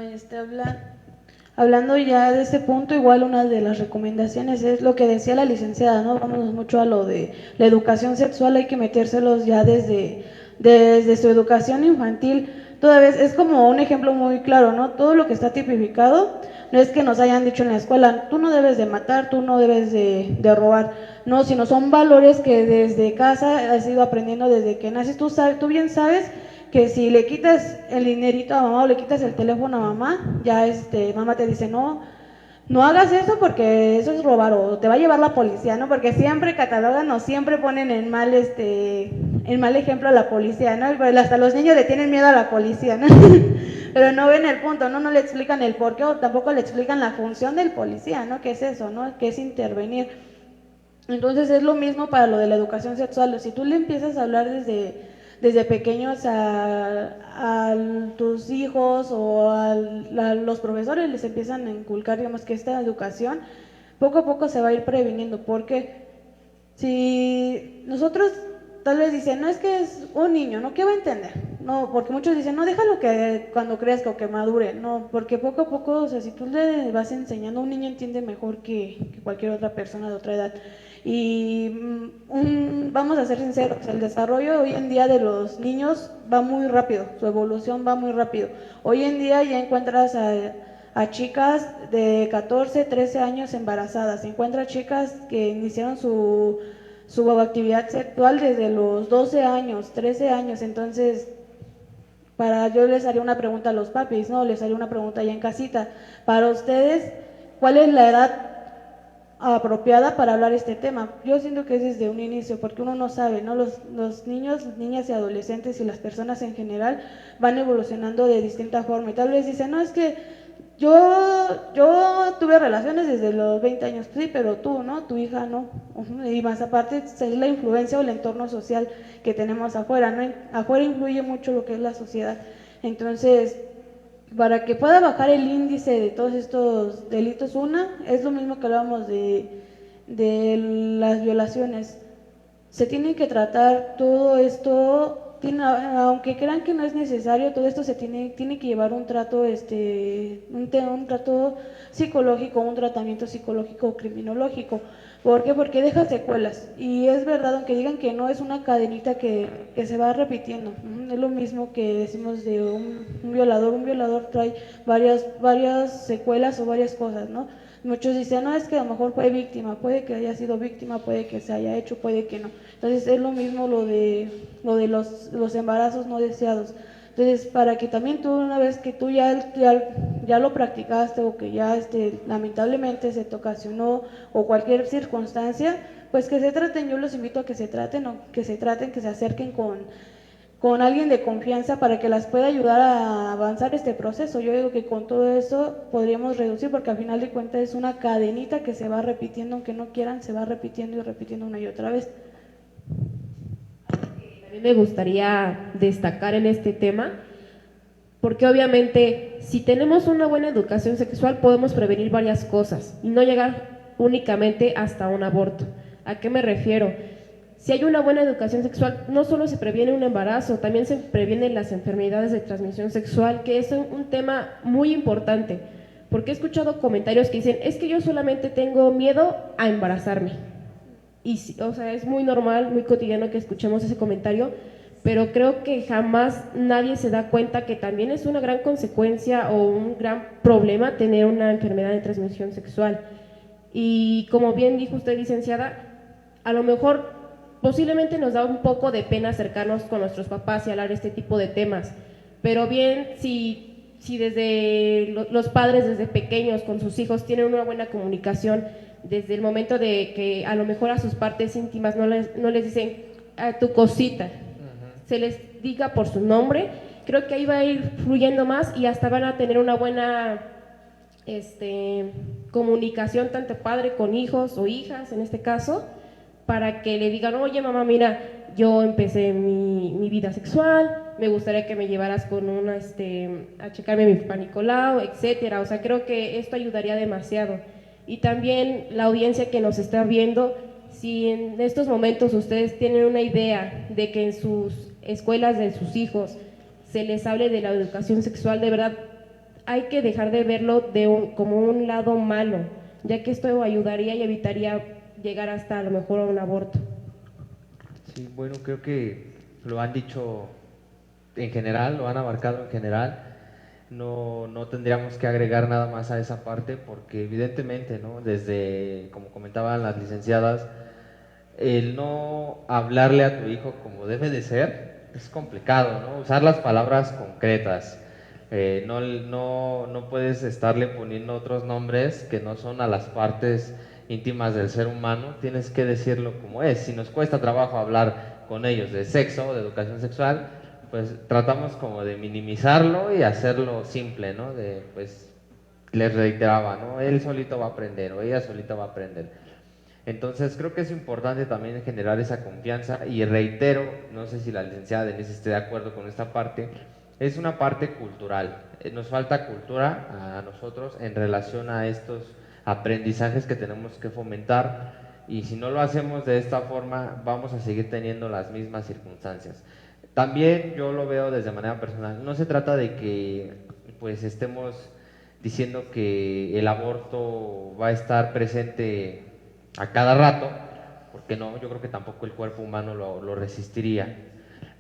Speaker 7: hablando ya de este punto, igual una de las recomendaciones es lo que decía la licenciada, ¿no? Vamos mucho a lo de la educación sexual, hay que metérselos ya desde su educación infantil. Todavía es como un ejemplo muy claro, ¿no? Todo lo que está tipificado, no es que nos hayan dicho en la escuela, tú no debes de matar, tú no debes de robar, no, sino son valores que desde casa has ido aprendiendo desde que naces. Tú bien sabes que si le quitas el dinerito a mamá o le quitas el teléfono a mamá, ya mamá te dice, no hagas eso porque eso es robar, o te va a llevar la policía, ¿no? Porque siempre catalogan o siempre ponen en mal ejemplo a la policía, ¿no? Pero hasta los niños le tienen miedo a la policía, ¿no? Pero no ven el punto, ¿no? No le explican el porqué, o tampoco le explican la función del policía, ¿no? ¿Qué es eso, no? ¿Qué es intervenir? Entonces es lo mismo para lo de la educación sexual. Si tú le empiezas a hablar desde pequeños a tus hijos o a los profesores, les empiezan a inculcar, digamos, que esta educación poco a poco se va a ir previniendo, porque si nosotros tal vez dicen, no, es que es un niño, ¿no? ¿Qué va a entender? No, porque muchos dicen, no, déjalo que cuando crezca o que madure, no, porque poco a poco, o sea, si tú le vas enseñando, un niño entiende mejor que cualquier otra persona de otra edad. Y vamos a ser sinceros, el desarrollo hoy en día de los niños va muy rápido, su evolución va muy rápido. Hoy en día ya encuentras a chicas de 14, 13 años embarazadas, encuentras chicas que iniciaron su actividad sexual desde los 12 años, 13 años. Entonces, yo les haría una pregunta a los papis, ¿no? Les haría una pregunta allá en casita. Para ustedes, ¿cuál es la edad apropiada para hablar este tema? Yo siento que es desde un inicio, porque uno no sabe, ¿no? Los niños, niñas y adolescentes y las personas en general van evolucionando de distinta forma, y tal vez dicen, no, es que yo tuve relaciones desde los 20 años, sí, pero tú, ¿no? Tu hija no. Y más aparte es la influencia o el entorno social que tenemos afuera, ¿no? Afuera influye mucho lo que es la sociedad. Entonces, para que pueda bajar el índice de todos estos delitos, es lo mismo que hablábamos de las violaciones. Se tiene que tratar todo esto, aunque crean que no es necesario, todo esto se tiene que llevar un trato, un trato psicológico, un tratamiento psicológico o criminológico. ¿Por qué? Porque deja secuelas, y es verdad, aunque digan que no, es una cadenita que se va repitiendo. Es lo mismo que decimos de un violador trae varias secuelas o varias cosas, ¿no? Muchos dicen, no, es que a lo mejor fue víctima, puede que haya sido víctima, puede que se haya hecho, puede que no. Entonces es lo mismo lo de los embarazos no deseados. Entonces, para que también tú, una vez que tú ya lo practicaste o que ya lamentablemente se te ocasionó o cualquier circunstancia, pues que se traten, yo los invito a que se traten, que se acerquen con alguien de confianza para que las pueda ayudar a avanzar este proceso. Yo digo que con todo eso podríamos reducir, porque al final de cuentas es una cadenita que se va repitiendo, aunque no quieran, se va repitiendo y repitiendo una y otra vez.
Speaker 5: A mí me gustaría destacar en este tema, porque obviamente si tenemos una buena educación sexual podemos prevenir varias cosas y no llegar únicamente hasta un aborto. ¿A qué me refiero? Si hay una buena educación sexual, no solo se previene un embarazo, también se previenen las enfermedades de transmisión sexual, que es un tema muy importante, porque he escuchado comentarios que dicen, es que yo solamente tengo miedo a embarazarme. Y, o sea, es muy normal, muy cotidiano que escuchemos ese comentario, pero creo que jamás nadie se da cuenta que también es una gran consecuencia o un gran problema tener una enfermedad de transmisión sexual. Y como bien dijo usted, licenciada, a lo mejor posiblemente nos da un poco de pena acercarnos con nuestros papás y hablar de este tipo de temas, pero bien si desde los padres desde pequeños con sus hijos tienen una buena comunicación, desde el momento de que a lo mejor a sus partes íntimas no les dicen a tu cosita, se les diga por su nombre, creo que ahí va a ir fluyendo más y hasta van a tener una buena comunicación tanto padre con hijos o hijas en este caso, para que le digan, oye mamá, mira, yo empecé mi vida sexual, me gustaría que me llevaras con a checarme mi Papá Nicolau, etcétera. O sea, creo que esto ayudaría demasiado. Y también la audiencia que nos está viendo, si en estos momentos ustedes tienen una idea de que en sus escuelas de sus hijos se les hable de la educación sexual, de verdad hay que dejar de verlo como un lado malo, ya que esto ayudaría y evitaría llegar hasta a lo mejor a un aborto.
Speaker 6: Sí, bueno, creo que lo han dicho en general, lo han abarcado en general. No tendríamos que agregar nada más a esa parte, porque evidentemente, ¿no? Desde, como comentaban las licenciadas, el no hablarle a tu hijo como debe de ser es complicado, ¿no? Usar las palabras concretas. No puedes estarle poniendo otros nombres que no son a las partes íntimas del ser humano, tienes que decirlo como es. Si nos cuesta trabajo hablar con ellos de sexo, de educación sexual, pues tratamos como de minimizarlo y hacerlo simple, ¿no? Pues les reiteraba, ¿no? Él solito va a aprender o ella solita va a aprender. Entonces creo que es importante también generar esa confianza, y reitero, no sé si la licenciada Denise esté de acuerdo con esta parte, es una parte cultural. Nos falta cultura a nosotros en relación a estos aprendizajes que tenemos que fomentar, y si no lo hacemos de esta forma vamos a seguir teniendo las mismas circunstancias. También yo lo veo desde manera personal, no se trata de que pues estemos diciendo que el aborto va a estar presente a cada rato, porque no, yo creo que tampoco el cuerpo humano lo resistiría,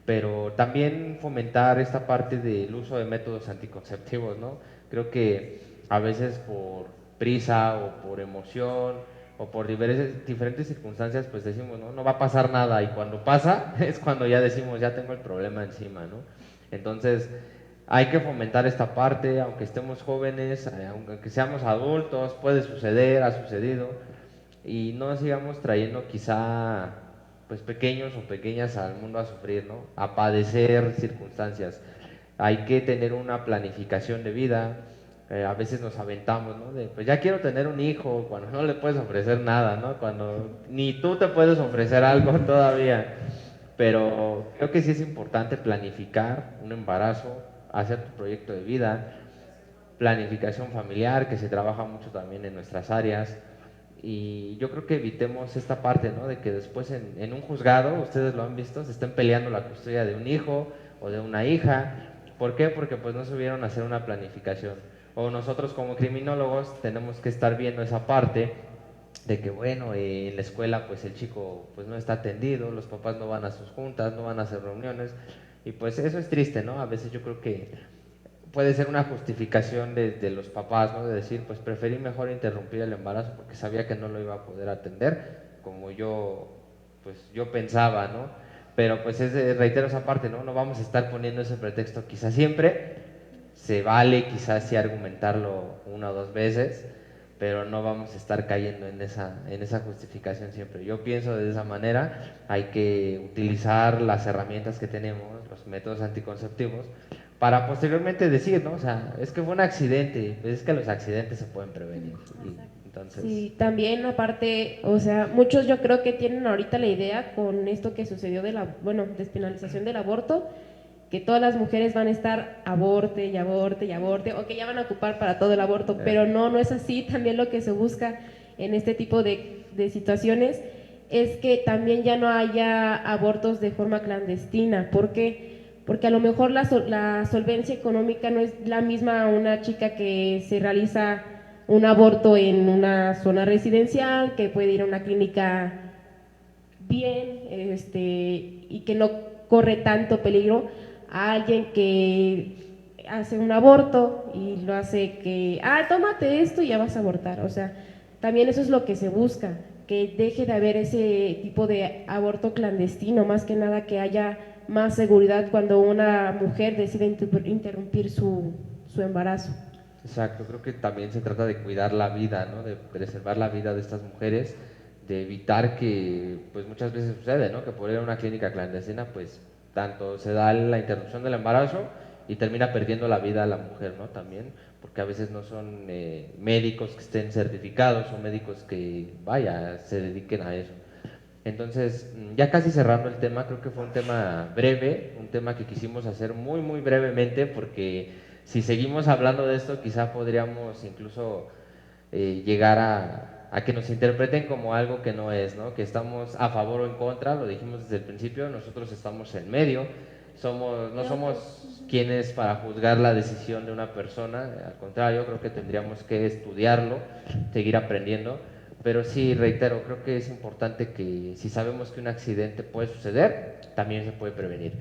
Speaker 6: pero también fomentar esta parte del uso de métodos anticonceptivos, ¿no? Creo que a veces por prisa o por emoción o por diferentes circunstancias pues decimos, no va a pasar nada, y cuando pasa es cuando ya decimos, ya tengo el problema encima, ¿no? Entonces hay que fomentar esta parte, aunque estemos jóvenes, aunque seamos adultos, puede suceder, ha sucedido, y no sigamos trayendo quizá pues pequeños o pequeñas al mundo a sufrir, ¿no? A padecer circunstancias. Hay que tener una planificación de vida. A veces nos aventamos, ¿no? Pues ya quiero tener un hijo, cuando no le puedes ofrecer nada, ¿no? Cuando ni tú te puedes ofrecer algo todavía. Pero creo que sí es importante planificar un embarazo, hacer tu proyecto de vida, planificación familiar, que se trabaja mucho también en nuestras áreas. Y yo creo que evitemos esta parte, ¿no? De que después en un juzgado, ustedes lo han visto, se estén peleando la custodia de un hijo o de una hija. ¿Por qué? Porque pues no supieron hacer una planificación. O nosotros como criminólogos tenemos que estar viendo esa parte de que bueno, en la escuela pues el chico pues no está atendido, los papás no van a sus juntas, no van a hacer reuniones, y pues eso es triste, ¿no? A veces yo creo que puede ser una justificación de los papás, ¿no? De decir, pues preferí mejor interrumpir el embarazo porque sabía que no lo iba a poder atender como yo pensaba, ¿no? Pero pues reitero esa parte, ¿no? No vamos a estar poniendo ese pretexto quizás siempre, se vale quizás sí argumentarlo una o dos veces, pero no vamos a estar cayendo en esa justificación siempre. Yo pienso de esa manera, hay que utilizar las herramientas que tenemos, los métodos anticonceptivos, para posteriormente decir, ¿no? O sea, es que fue un accidente, pues es que los accidentes se pueden prevenir. Entonces...
Speaker 5: Sí, también aparte, o sea, muchos yo creo que tienen ahorita la idea con esto que sucedió de la, despenalización del aborto, que todas las mujeres van a estar aborte y aborte y aborte, o que ya van a ocupar para todo el aborto, pero no es así. También lo que se busca en este tipo de situaciones es que también ya no haya abortos de forma clandestina. ¿Por qué? Porque a lo mejor la solvencia económica no es la misma a una chica que se realiza un aborto en una zona residencial, que puede ir a una clínica bien, y que no corre tanto peligro, a alguien que hace un aborto y lo hace que, tómate esto y ya vas a abortar. O sea, también eso es lo que se busca, que deje de haber ese tipo de aborto clandestino, más que nada que haya más seguridad cuando una mujer decide interrumpir su embarazo.
Speaker 6: Exacto, creo que también se trata de cuidar la vida, ¿no? De preservar la vida de estas mujeres, de evitar que, pues muchas veces sucede, ¿no? Que por ir a una clínica clandestina, pues tanto se da la interrupción del embarazo y termina perdiendo la vida a la mujer, ¿no? También, porque a veces no son médicos que estén certificados o médicos que, se dediquen a eso. Entonces, ya casi cerrando el tema, creo que fue un tema breve, un tema que quisimos hacer muy, muy brevemente, porque si seguimos hablando de esto, quizá podríamos incluso llegar a que nos interpreten como algo que no es, ¿no? Que estamos a favor o en contra, lo dijimos desde el principio, nosotros estamos en medio, no somos quienes para juzgar la decisión de una persona, al contrario, creo que tendríamos que estudiarlo, seguir aprendiendo, pero sí, reitero, creo que es importante que si sabemos que un accidente puede suceder, también se puede prevenir.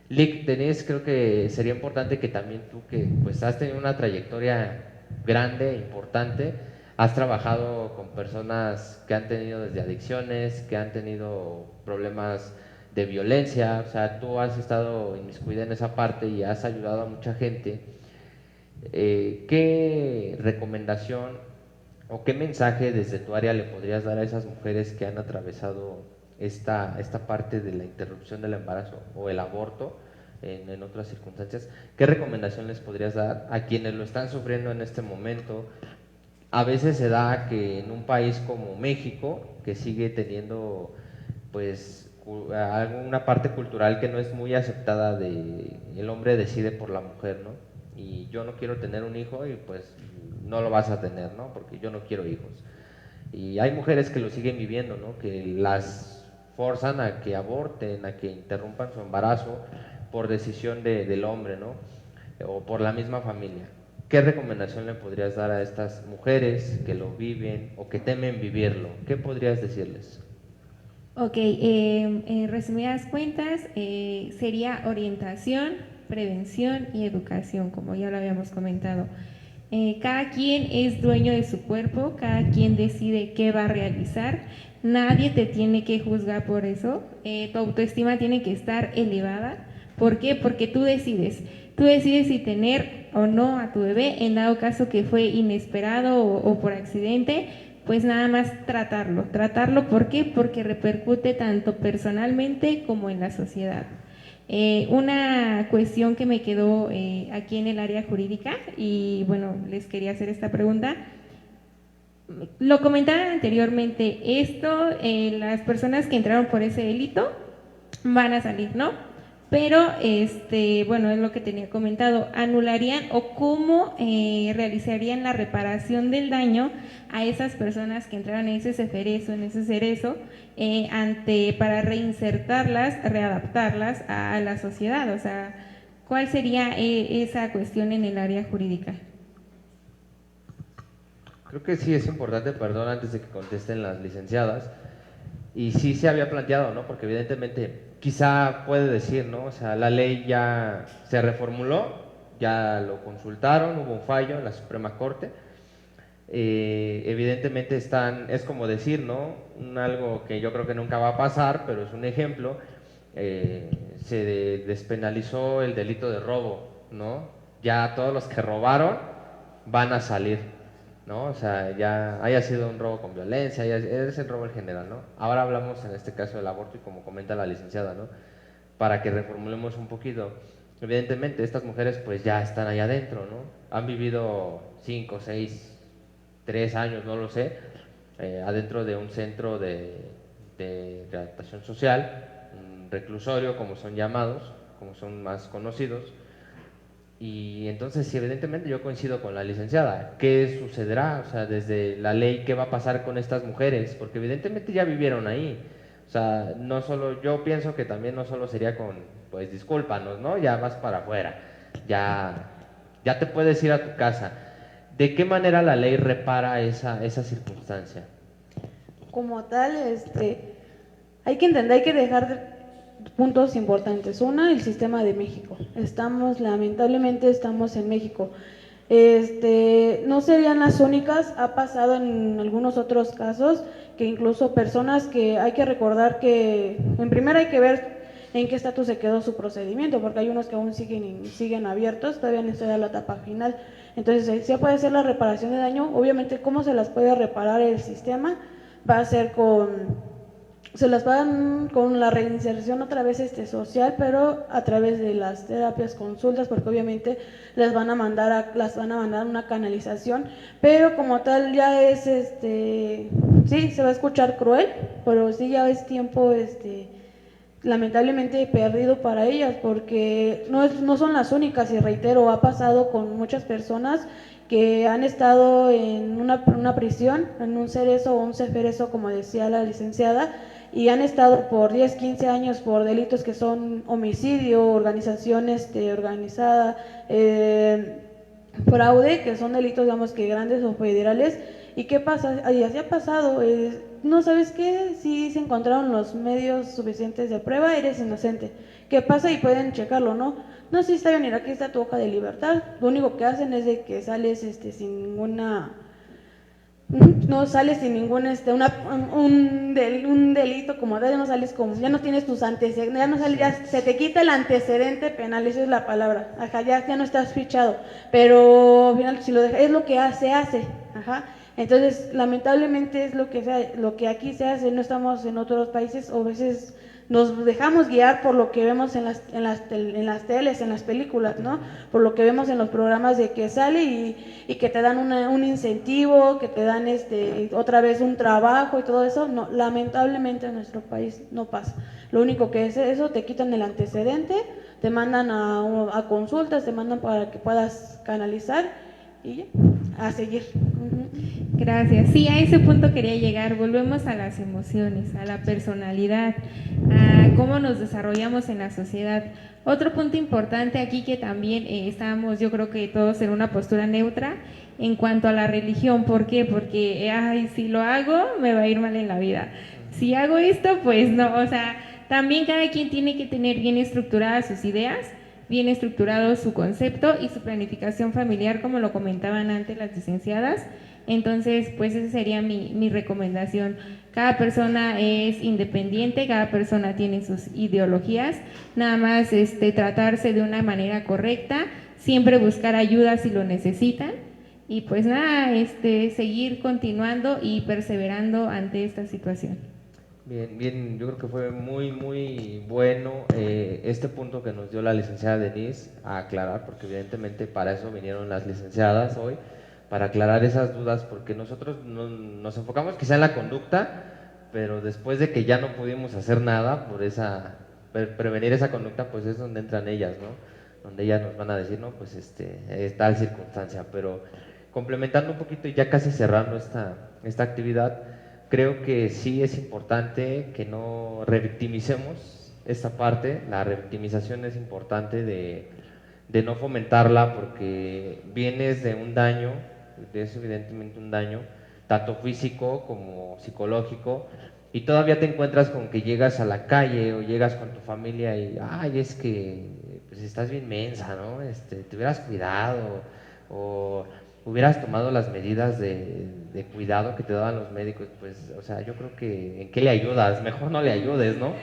Speaker 6: Lick, Denise, creo que sería importante que también tú, que pues has tenido una trayectoria grande, importante, has trabajado con personas que han tenido desde adicciones, que han tenido problemas de violencia, o sea, tú has estado inmiscuida en esa parte y has ayudado a mucha gente. ¿Qué recomendación o qué mensaje desde tu área le podrías dar a esas mujeres que han atravesado esta parte de la interrupción del embarazo o el aborto en otras circunstancias? ¿Qué recomendación les podrías dar a quienes lo están sufriendo en este momento? A veces se da que en un país como México, que sigue teniendo pues alguna parte cultural que no es muy aceptada, de el hombre decide por la mujer, ¿no? Y yo no quiero tener un hijo y pues no lo vas a tener, ¿no? Porque yo no quiero hijos. Y hay mujeres que lo siguen viviendo, ¿no? Que las forzan a que aborten, a que interrumpan su embarazo por decisión del hombre, ¿no? O por la misma familia. ¿Qué recomendación le podrías dar a estas mujeres que lo viven o que temen vivirlo? ¿Qué podrías decirles?
Speaker 8: Ok, en resumidas cuentas, sería orientación, prevención y educación, como ya lo habíamos comentado. Cada quien es dueño de su cuerpo, cada quien decide qué va a realizar, nadie te tiene que juzgar por eso, tu autoestima tiene que estar elevada. ¿Por qué? Porque tú decides si tener o no a tu bebé, en dado caso que fue inesperado o por accidente, pues nada más tratarlo. ¿Por qué? Porque repercute tanto personalmente como en la sociedad. Una cuestión que me quedó aquí en el área jurídica, y bueno, les quería hacer esta pregunta. Lo comentaba anteriormente, las personas que entraron por ese delito van a salir, ¿no? Pero, bueno, es lo que tenía comentado, anularían o cómo realizarían la reparación del daño a esas personas que entraron en ese cerezo, para reinsertarlas, readaptarlas a la sociedad. O sea, ¿cuál sería esa cuestión en el área jurídica?
Speaker 6: Creo que sí es importante, perdón, antes de que contesten las licenciadas, y sí se había planteado, ¿no? Porque evidentemente quizá puede decir, ¿no? O sea, la ley ya se reformuló, Ya lo consultaron, hubo un fallo en la Suprema Corte. Evidentemente es como decir, ¿no? Algo que yo creo que nunca va a pasar, pero es un ejemplo. Se despenalizó el delito de robo, ¿no? Ya todos los que robaron van a salir, ¿no? O sea, ya haya sido un robo con violencia, es el robo en general, ¿no? Ahora hablamos en este caso del aborto y como comenta la licenciada, ¿no? Para que reformulemos un poquito. Evidentemente estas mujeres pues ya están allá adentro, ¿no? Han vivido 5, 6, 3 años, no lo sé, adentro de un centro de adaptación social, un reclusorio como son llamados, como son más conocidos. Y entonces, sí, evidentemente yo coincido con la licenciada. ¿Qué sucederá? O sea, desde la ley, ¿qué va a pasar con estas mujeres? Porque evidentemente ya vivieron ahí. O sea, no solo, yo pienso que también no solo sería con, pues discúlpanos, ¿no? Ya vas para afuera, ya te puedes ir a tu casa. ¿De qué manera la ley repara esa circunstancia?
Speaker 7: Como tal, hay que entender, hay que dejar puntos importantes. Una, el sistema de México. Lamentablemente estamos en México. No serían las únicas, ha pasado en algunos otros casos que incluso personas que hay que recordar que en primera hay que ver en qué estatus se quedó su procedimiento, porque hay unos que aún siguen abiertos, todavía no está la etapa final. Entonces, sí puede ser la reparación de daño. Obviamente, ¿cómo se las puede reparar el sistema? Va a ser se las pagan con la reinserción otra vez social, pero a través de las terapias, consultas, porque obviamente las van a mandar una canalización, pero como tal ya es sí, se va a escuchar cruel, pero sí ya es tiempo lamentablemente perdido para ellas, porque no son las únicas, y reitero, ha pasado con muchas personas que han estado en una prisión, en un cerezo o un ceferezo, como decía la licenciada, y han estado por 10, 15 años por delitos que son homicidio, organización organizada, fraude, que son delitos, digamos, que grandes o federales. ¿Y qué pasa? Y así ha pasado, no sabes qué, si se encontraron los medios suficientes de prueba, eres inocente. ¿Qué pasa? Y pueden checarlo, ¿no? No, sí está bien, mira, aquí está tu hoja de libertad. Lo único que hacen es de que sales sin ninguna... No sales sin ningún un delito como tal, ya no sales ya no tienes tus antecedentes, ya no sales, ya se te quita el antecedente penal, esa es la palabra, ajá, ya no estás fichado, pero al final si lo dejas, es lo que se hace, ajá. Entonces, lamentablemente es lo que aquí se hace, no estamos en otros países, o a veces nos dejamos guiar por lo que vemos en las teles, en las películas, ¿no? Por lo que vemos en los programas de que sale y que te dan un incentivo, que te dan otra vez un trabajo y todo eso. No, lamentablemente en nuestro país no pasa. Lo único que es eso, te quitan el antecedente, te mandan a consultas, te mandan para que puedas canalizar y ya, a seguir.
Speaker 8: Gracias. Sí, a ese punto quería llegar. Volvemos a las emociones, a la personalidad, a cómo nos desarrollamos en la sociedad. Otro punto importante aquí que también estábamos, yo creo que todos en una postura neutra en cuanto a la religión. ¿Por qué? Porque si lo hago me va a ir mal en la vida. Si hago esto, pues no. O sea, también cada quien tiene que tener bien estructuradas sus ideas, bien estructurado su concepto y su planificación familiar, como lo comentaban antes las licenciadas. Entonces, pues esa sería mi recomendación. Cada persona es independiente, cada persona tiene sus ideologías, nada más tratarse de una manera correcta, siempre buscar ayuda si lo necesitan y pues nada, seguir continuando y perseverando ante esta situación.
Speaker 6: Bien, yo creo que fue muy, muy bueno este punto que nos dio la licenciada Denise a aclarar, porque evidentemente para eso vinieron las licenciadas hoy, para aclarar esas dudas, porque nosotros nos enfocamos quizá en la conducta, pero después de que ya no pudimos hacer nada por prevenir esa conducta, pues es donde entran ellas, ¿no? Donde ellas nos van a decir, no, pues es tal circunstancia. Pero complementando un poquito y ya casi cerrando esta actividad, creo que sí es importante que no revictimicemos esta parte. La revictimización es importante de no fomentarla, porque vienes de un daño, es evidentemente un daño, tanto físico como psicológico, y todavía te encuentras con que llegas a la calle o llegas con tu familia y, ay, es que pues estás bien mensa, ¿no? Te hubieras cuidado o hubieras tomado las medidas de cuidado que te daban los médicos. Pues, o sea, yo creo que ¿en qué le ayudas? Mejor no le ayudes, ¿no?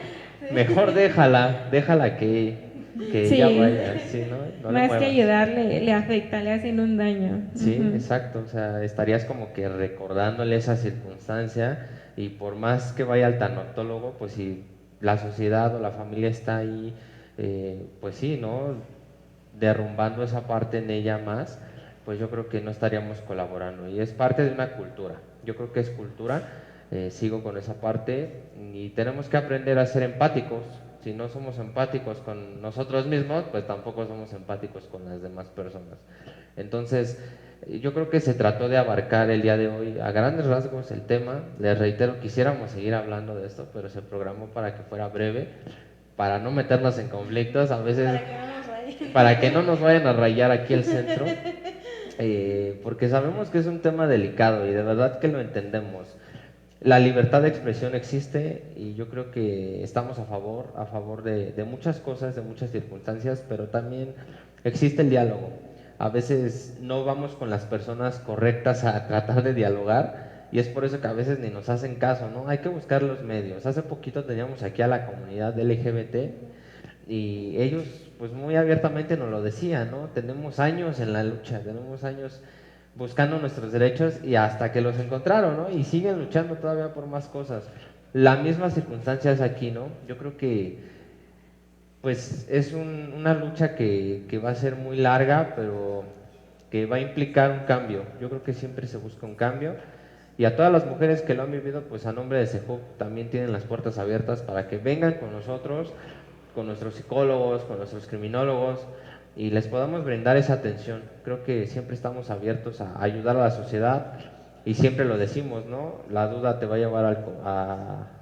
Speaker 6: Mejor déjala que
Speaker 8: Sí.
Speaker 6: ya vaya, ¿sí, no? No le
Speaker 8: Más que
Speaker 6: muevas.
Speaker 8: ayudarle, le afecta, le hacen un daño.
Speaker 6: Sí,
Speaker 8: Ujú.
Speaker 6: exacto, o sea, estarías como que recordándole esa circunstancia y por más que vaya al tanatólogo, pues si la sociedad o la familia está ahí, pues sí, ¿no? Derrumbando esa parte en ella más, pues yo creo que no estaríamos colaborando y es parte de una cultura, yo creo que es cultura, sigo con esa parte y tenemos que aprender a ser empáticos. Si no somos empáticos con nosotros mismos, pues tampoco somos empáticos con las demás personas. Entonces, yo creo que se trató de abarcar el día de hoy a grandes rasgos el tema. Les reitero, quisiéramos seguir hablando de esto, pero se programó para que fuera breve, para no meternos en conflictos, a veces para que no nos vayan a rayar aquí el centro, porque sabemos que es un tema delicado y de verdad que lo entendemos. La libertad de expresión existe y yo creo que estamos a favor de muchas cosas, de muchas circunstancias, pero también existe el diálogo. A veces no vamos con las personas correctas a tratar de dialogar y es por eso que a veces ni nos hacen caso, ¿no? Hay que buscar los medios. Hace poquito teníamos aquí a la comunidad LGBT y ellos pues muy abiertamente nos lo decían, ¿no? Tenemos años en la lucha, tenemos años buscando nuestros derechos y hasta que los encontraron, ¿no? Y siguen luchando todavía por más cosas. La misma circunstancia es aquí, ¿no? Yo creo que pues es una lucha que va a ser muy larga, pero que va a implicar un cambio. Yo creo que siempre se busca un cambio. Y a todas las mujeres que lo han vivido, pues a nombre de CEJUP también tienen las puertas abiertas para que vengan con nosotros, con nuestros psicólogos, con nuestros criminólogos, y les podamos brindar esa atención. Creo que siempre estamos abiertos a ayudar a la sociedad y siempre lo decimos, ¿no? La duda te va a llevar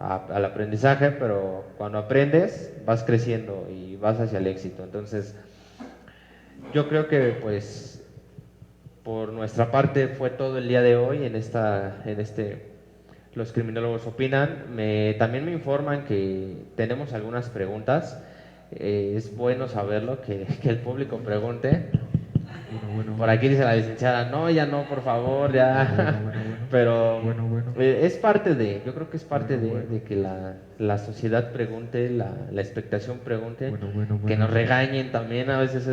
Speaker 6: al aprendizaje, pero cuando aprendes vas creciendo y vas hacia el éxito. Entonces, yo creo que pues por nuestra parte fue todo el día de hoy en Los Criminólogos Opinan. También me informan que tenemos algunas preguntas. Es bueno saberlo, que el público pregunte. Por aquí dice la licenciada, no, ya no, por favor, ya. Pero es parte yo creo que es parte de que la sociedad pregunte, la expectación pregunte, que nos regañen también, a veces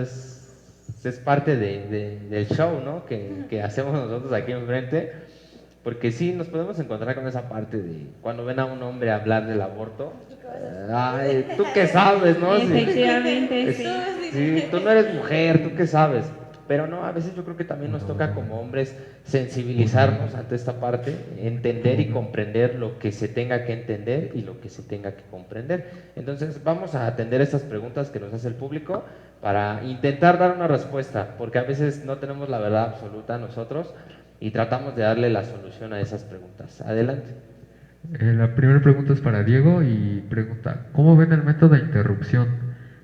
Speaker 6: es parte del show, ¿no? Que hacemos nosotros aquí enfrente. Porque sí, nos podemos encontrar con esa parte de cuando ven a un hombre hablar del aborto. Ay, ¿tú qué sabes, no?
Speaker 8: Efectivamente,
Speaker 6: sí. Sí, tú no eres mujer, ¿tú qué sabes? Pero no, a veces yo creo que también nos toca como hombres sensibilizarnos ante esta parte, entender y comprender lo que se tenga que entender y lo que se tenga que comprender. Entonces vamos a atender estas preguntas que nos hace el público para intentar dar una respuesta, porque a veces no tenemos la verdad absoluta nosotros y tratamos de darle la solución a esas preguntas. Adelante.
Speaker 9: La primera pregunta es para Diego y pregunta, ¿cómo ven el método de interrupción,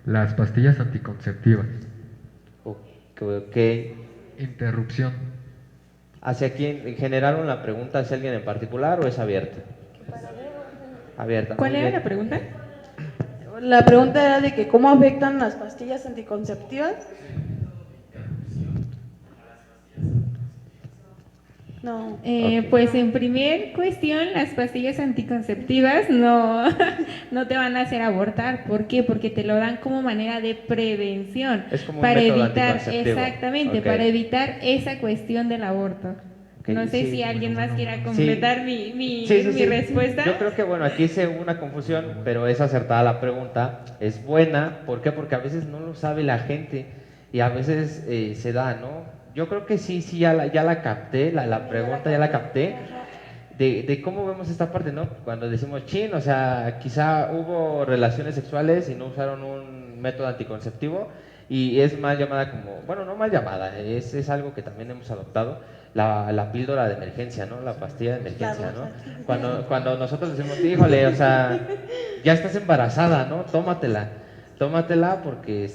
Speaker 9: las pastillas anticonceptivas?
Speaker 6: Ok.
Speaker 9: Interrupción.
Speaker 6: ¿Hacia quién? ¿Generaron la pregunta hacia alguien en particular o es abierta? Abierta.
Speaker 8: ¿Cuál era la pregunta?
Speaker 7: La pregunta era de que cómo afectan las pastillas anticonceptivas. No.
Speaker 8: Pues en primer cuestión, las pastillas anticonceptivas no te van a hacer abortar. ¿Por qué? Porque te lo dan como manera de prevención.
Speaker 6: Es como un
Speaker 8: para
Speaker 6: método
Speaker 8: evitar,
Speaker 6: anticonceptivo.
Speaker 8: exactamente,
Speaker 6: Okay.
Speaker 8: para evitar esa cuestión del aborto.
Speaker 6: Okay,
Speaker 8: No sé
Speaker 6: sí.
Speaker 8: si alguien más quiera completar mi
Speaker 6: Sí.
Speaker 8: respuesta.
Speaker 6: Yo creo que bueno, aquí hice una confusión, pero es acertada la pregunta, es buena. ¿Por qué? Porque a veces no lo sabe la gente y a veces se da, ¿no? Yo creo que sí, ya la capté, la pregunta ya la capté, de cómo vemos esta parte, ¿no? Cuando decimos chin, o sea, quizá hubo relaciones sexuales y no usaron un método anticonceptivo y es mal llamada como, bueno, no mal llamada, es algo que también hemos adoptado, la píldora de emergencia, ¿no? La pastilla de emergencia, ¿no? Cuando nosotros decimos, híjole, o sea, ya estás embarazada, ¿no? Tómatela porque,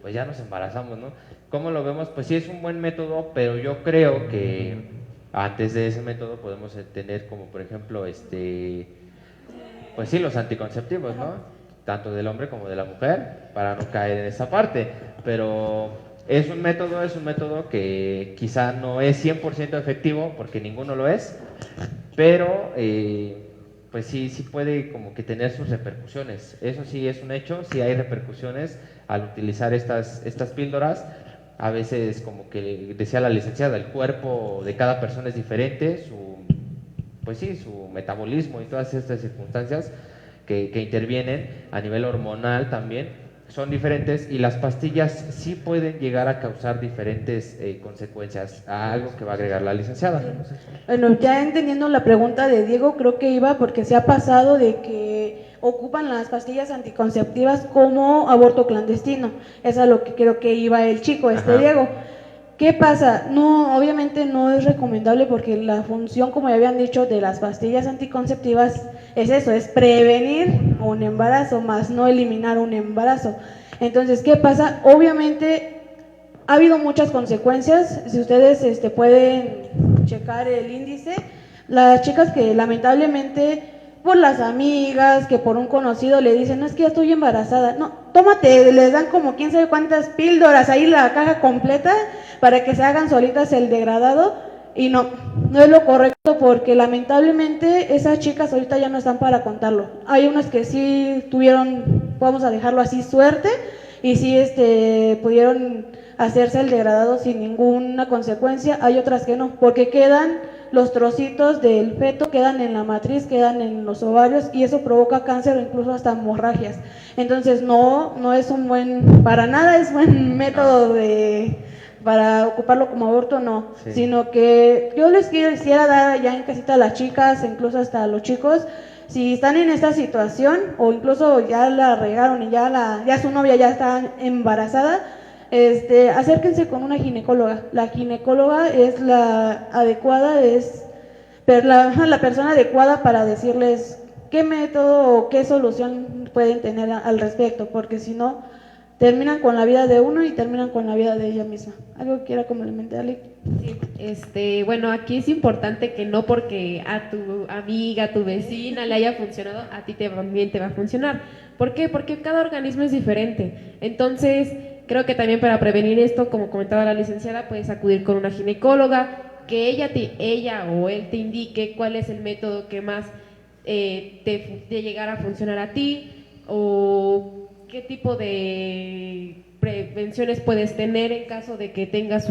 Speaker 6: pues ya nos embarazamos, ¿no? ¿Cómo lo vemos? Pues sí es un buen método, pero yo creo que antes de ese método podemos tener como por ejemplo pues sí, los anticonceptivos, ¿no? Tanto del hombre como de la mujer, para no caer en esa parte. Pero es un método que quizá no es 100% efectivo, porque ninguno lo es, pero pues sí puede como que tener sus repercusiones. Eso sí es un hecho, sí hay repercusiones al utilizar estas píldoras. A veces, como que decía la licenciada, el cuerpo de cada persona es diferente, pues sí, su metabolismo y todas estas circunstancias que intervienen a nivel hormonal también son diferentes, y las pastillas sí pueden llegar a causar diferentes consecuencias. Algo que va a agregar la licenciada.
Speaker 7: Bueno, ya entendiendo la pregunta de Diego, creo que iba porque se ha pasado de que ocupan las pastillas anticonceptivas como aborto clandestino. Es a lo que creo que iba el chico, Diego. ¿Qué pasa? No, obviamente no es recomendable, porque la función, como ya habían dicho, de las pastillas anticonceptivas es eso, es prevenir un embarazo, más no eliminar un embarazo. Entonces, ¿qué pasa? Obviamente ha habido muchas consecuencias. Si ustedes pueden checar el índice, las chicas que lamentablemente por las amigas, que por un conocido le dicen, no, es que ya estoy embarazada, no, tómate, les dan como quién sabe cuántas píldoras, ahí la caja completa, para que se hagan solitas el degradado, y no es lo correcto, porque lamentablemente esas chicas ahorita ya no están para contarlo. Hay unas que sí tuvieron, vamos a dejarlo así, suerte, y sí pudieron hacerse el degradado sin ninguna consecuencia. Hay otras que no, porque quedan los trocitos del feto, quedan en la matriz, quedan en los ovarios, y eso provoca cáncer o incluso hasta hemorragias. Entonces no es para nada es buen método para ocuparlo como aborto, no, sí. Sino que yo les quisiera dar ya en casita a las chicas, incluso hasta a los chicos, si están en esta situación, o incluso ya la regaron y ya su novia ya está embarazada, acérquense con una ginecóloga. La ginecóloga es la adecuada, es la persona adecuada para decirles qué método o qué solución pueden tener al respecto, porque si no, terminan con la vida de uno y terminan con la vida de ella misma. ¿Algo que quiera complementarle?
Speaker 5: Sí, bueno, aquí es importante que no porque a tu amiga, a tu vecina le haya funcionado, a ti también te va a funcionar. ¿Por qué? Porque cada organismo es diferente. Entonces, creo que también para prevenir esto, como comentaba la licenciada, puedes acudir con una ginecóloga, que ella o él te indique cuál es el método que más te llegar a funcionar a ti, o qué tipo de prevenciones puedes tener en caso de que tengas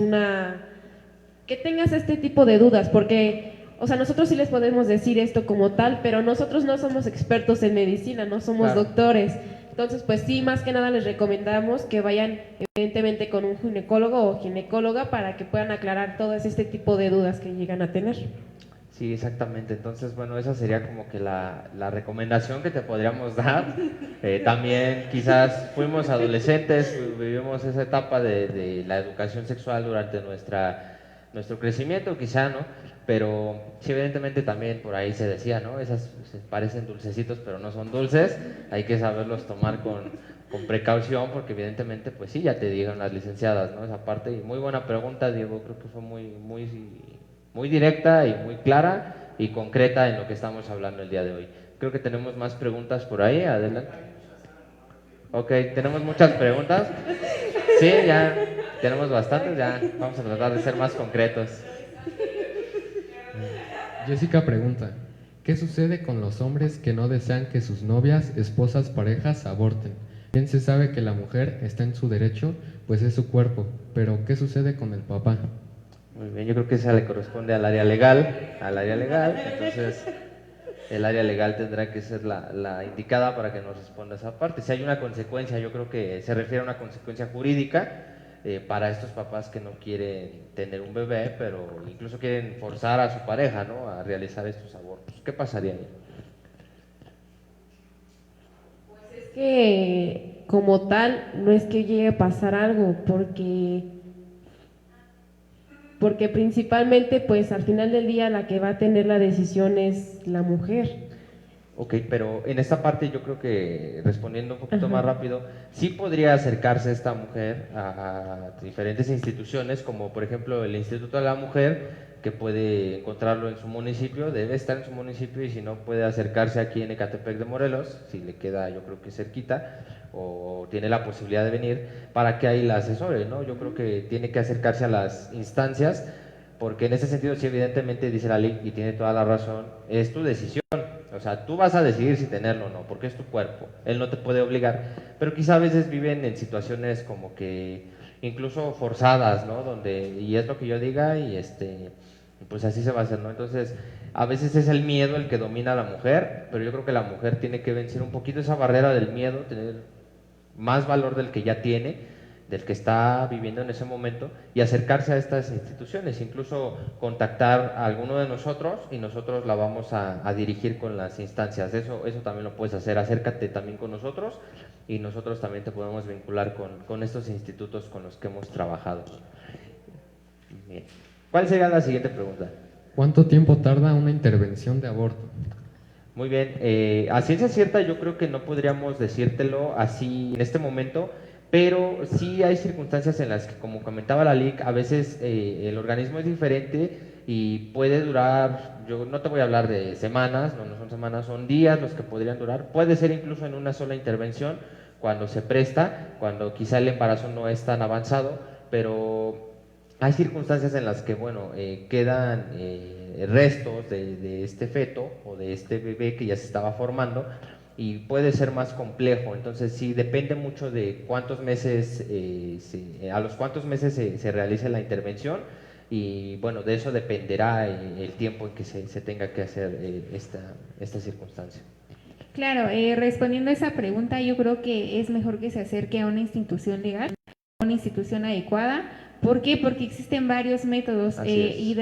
Speaker 5: este tipo de dudas, porque, o sea, nosotros sí les podemos decir esto como tal, pero nosotros no somos expertos en medicina, no somos doctores. Entonces, pues sí, más que nada les recomendamos que vayan evidentemente con un ginecólogo o ginecóloga para que puedan aclarar todo este tipo de dudas que llegan a tener.
Speaker 6: Sí, exactamente. Entonces, bueno, esa sería como que la recomendación que te podríamos dar. También quizás fuimos adolescentes, vivimos esa etapa de la educación sexual durante nuestro crecimiento, quizá, ¿no? Pero sí, evidentemente también por ahí se decía, ¿no? Esas parecen dulcecitos, pero no son dulces. Hay que saberlos tomar con precaución, porque evidentemente, pues sí, ya te digan las licenciadas, ¿no? Esa parte. Y muy buena pregunta, Diego. Creo que fue muy directa y muy clara y concreta en lo que estamos hablando el día de hoy. Creo que tenemos más preguntas por ahí. Adelante. Ok, tenemos muchas preguntas. Sí, ya tenemos bastantes. Ya vamos a tratar de ser más concretos.
Speaker 9: Jessica pregunta, ¿qué sucede con los hombres que no desean que sus novias, esposas, parejas aborten? Bien se sabe que la mujer está en su derecho, pues es su cuerpo, pero ¿qué sucede con el papá?
Speaker 6: Muy bien, yo creo que esa le corresponde al área legal, entonces el área legal tendrá que ser la indicada para que nos responda esa parte. Si hay una consecuencia, yo creo que se refiere a una consecuencia jurídica para estos papás que no quieren tener un bebé, pero incluso quieren forzar a su pareja, ¿no?, a realizar estos abortos. ¿Qué pasaría ahí?
Speaker 5: Pues es que como tal no es que llegue a pasar algo, porque principalmente, pues al final del día la que va a tener la decisión es la mujer.
Speaker 6: Ok, pero en esta parte yo creo que, respondiendo un poquito más rápido, sí podría acercarse esta mujer a diferentes instituciones, como por ejemplo el Instituto de la Mujer, que puede encontrarlo en su municipio, debe estar en su municipio, y si no puede acercarse aquí en Ecatepec de Morelos, si le queda yo creo que cerquita, o tiene la posibilidad de venir, para que ahí la asesore, ¿no? Yo creo que tiene que acercarse a las instancias, porque en ese sentido sí evidentemente dice la ley, y tiene toda la razón, es tu decisión. O sea, tú vas a decidir si tenerlo o no, porque es tu cuerpo, él no te puede obligar, pero quizá a veces viven en situaciones como que incluso forzadas, ¿no? Donde, y es lo que yo diga, y pues así se va a hacer, ¿no? Entonces, a veces es el miedo el que domina a la mujer, pero yo creo que la mujer tiene que vencer un poquito esa barrera del miedo, tener más valor del que ya tiene, del que está viviendo en ese momento, y acercarse a estas instituciones, incluso contactar a alguno de nosotros y nosotros la vamos a dirigir con las instancias. Eso también lo puedes hacer, acércate también con nosotros y nosotros también te podemos vincular con estos institutos con los que hemos trabajado. Bien. ¿Cuál sería la siguiente pregunta?
Speaker 9: ¿Cuánto tiempo tarda una intervención de aborto?
Speaker 6: Muy bien, a ciencia cierta yo creo que no podríamos decírtelo así en este momento, pero sí hay circunstancias en las que, como comentaba la LIC, a veces el organismo es diferente y puede durar, yo no te voy a hablar de semanas, no son semanas, son días los que podrían durar, puede ser incluso en una sola intervención, cuando se presta, cuando quizá el embarazo no es tan avanzado, pero hay circunstancias en las que, bueno, quedan restos de este feto o de este bebé que ya se estaba formando, y puede ser más complejo. Entonces sí, depende mucho de cuántos meses, a los cuántos meses se realice la intervención, y bueno, de eso dependerá el tiempo en que se tenga que hacer esta circunstancia.
Speaker 8: Claro, respondiendo a esa pregunta, yo creo que es mejor que se acerque a una institución legal, a una institución adecuada. ¿Por qué? Porque existen varios métodos y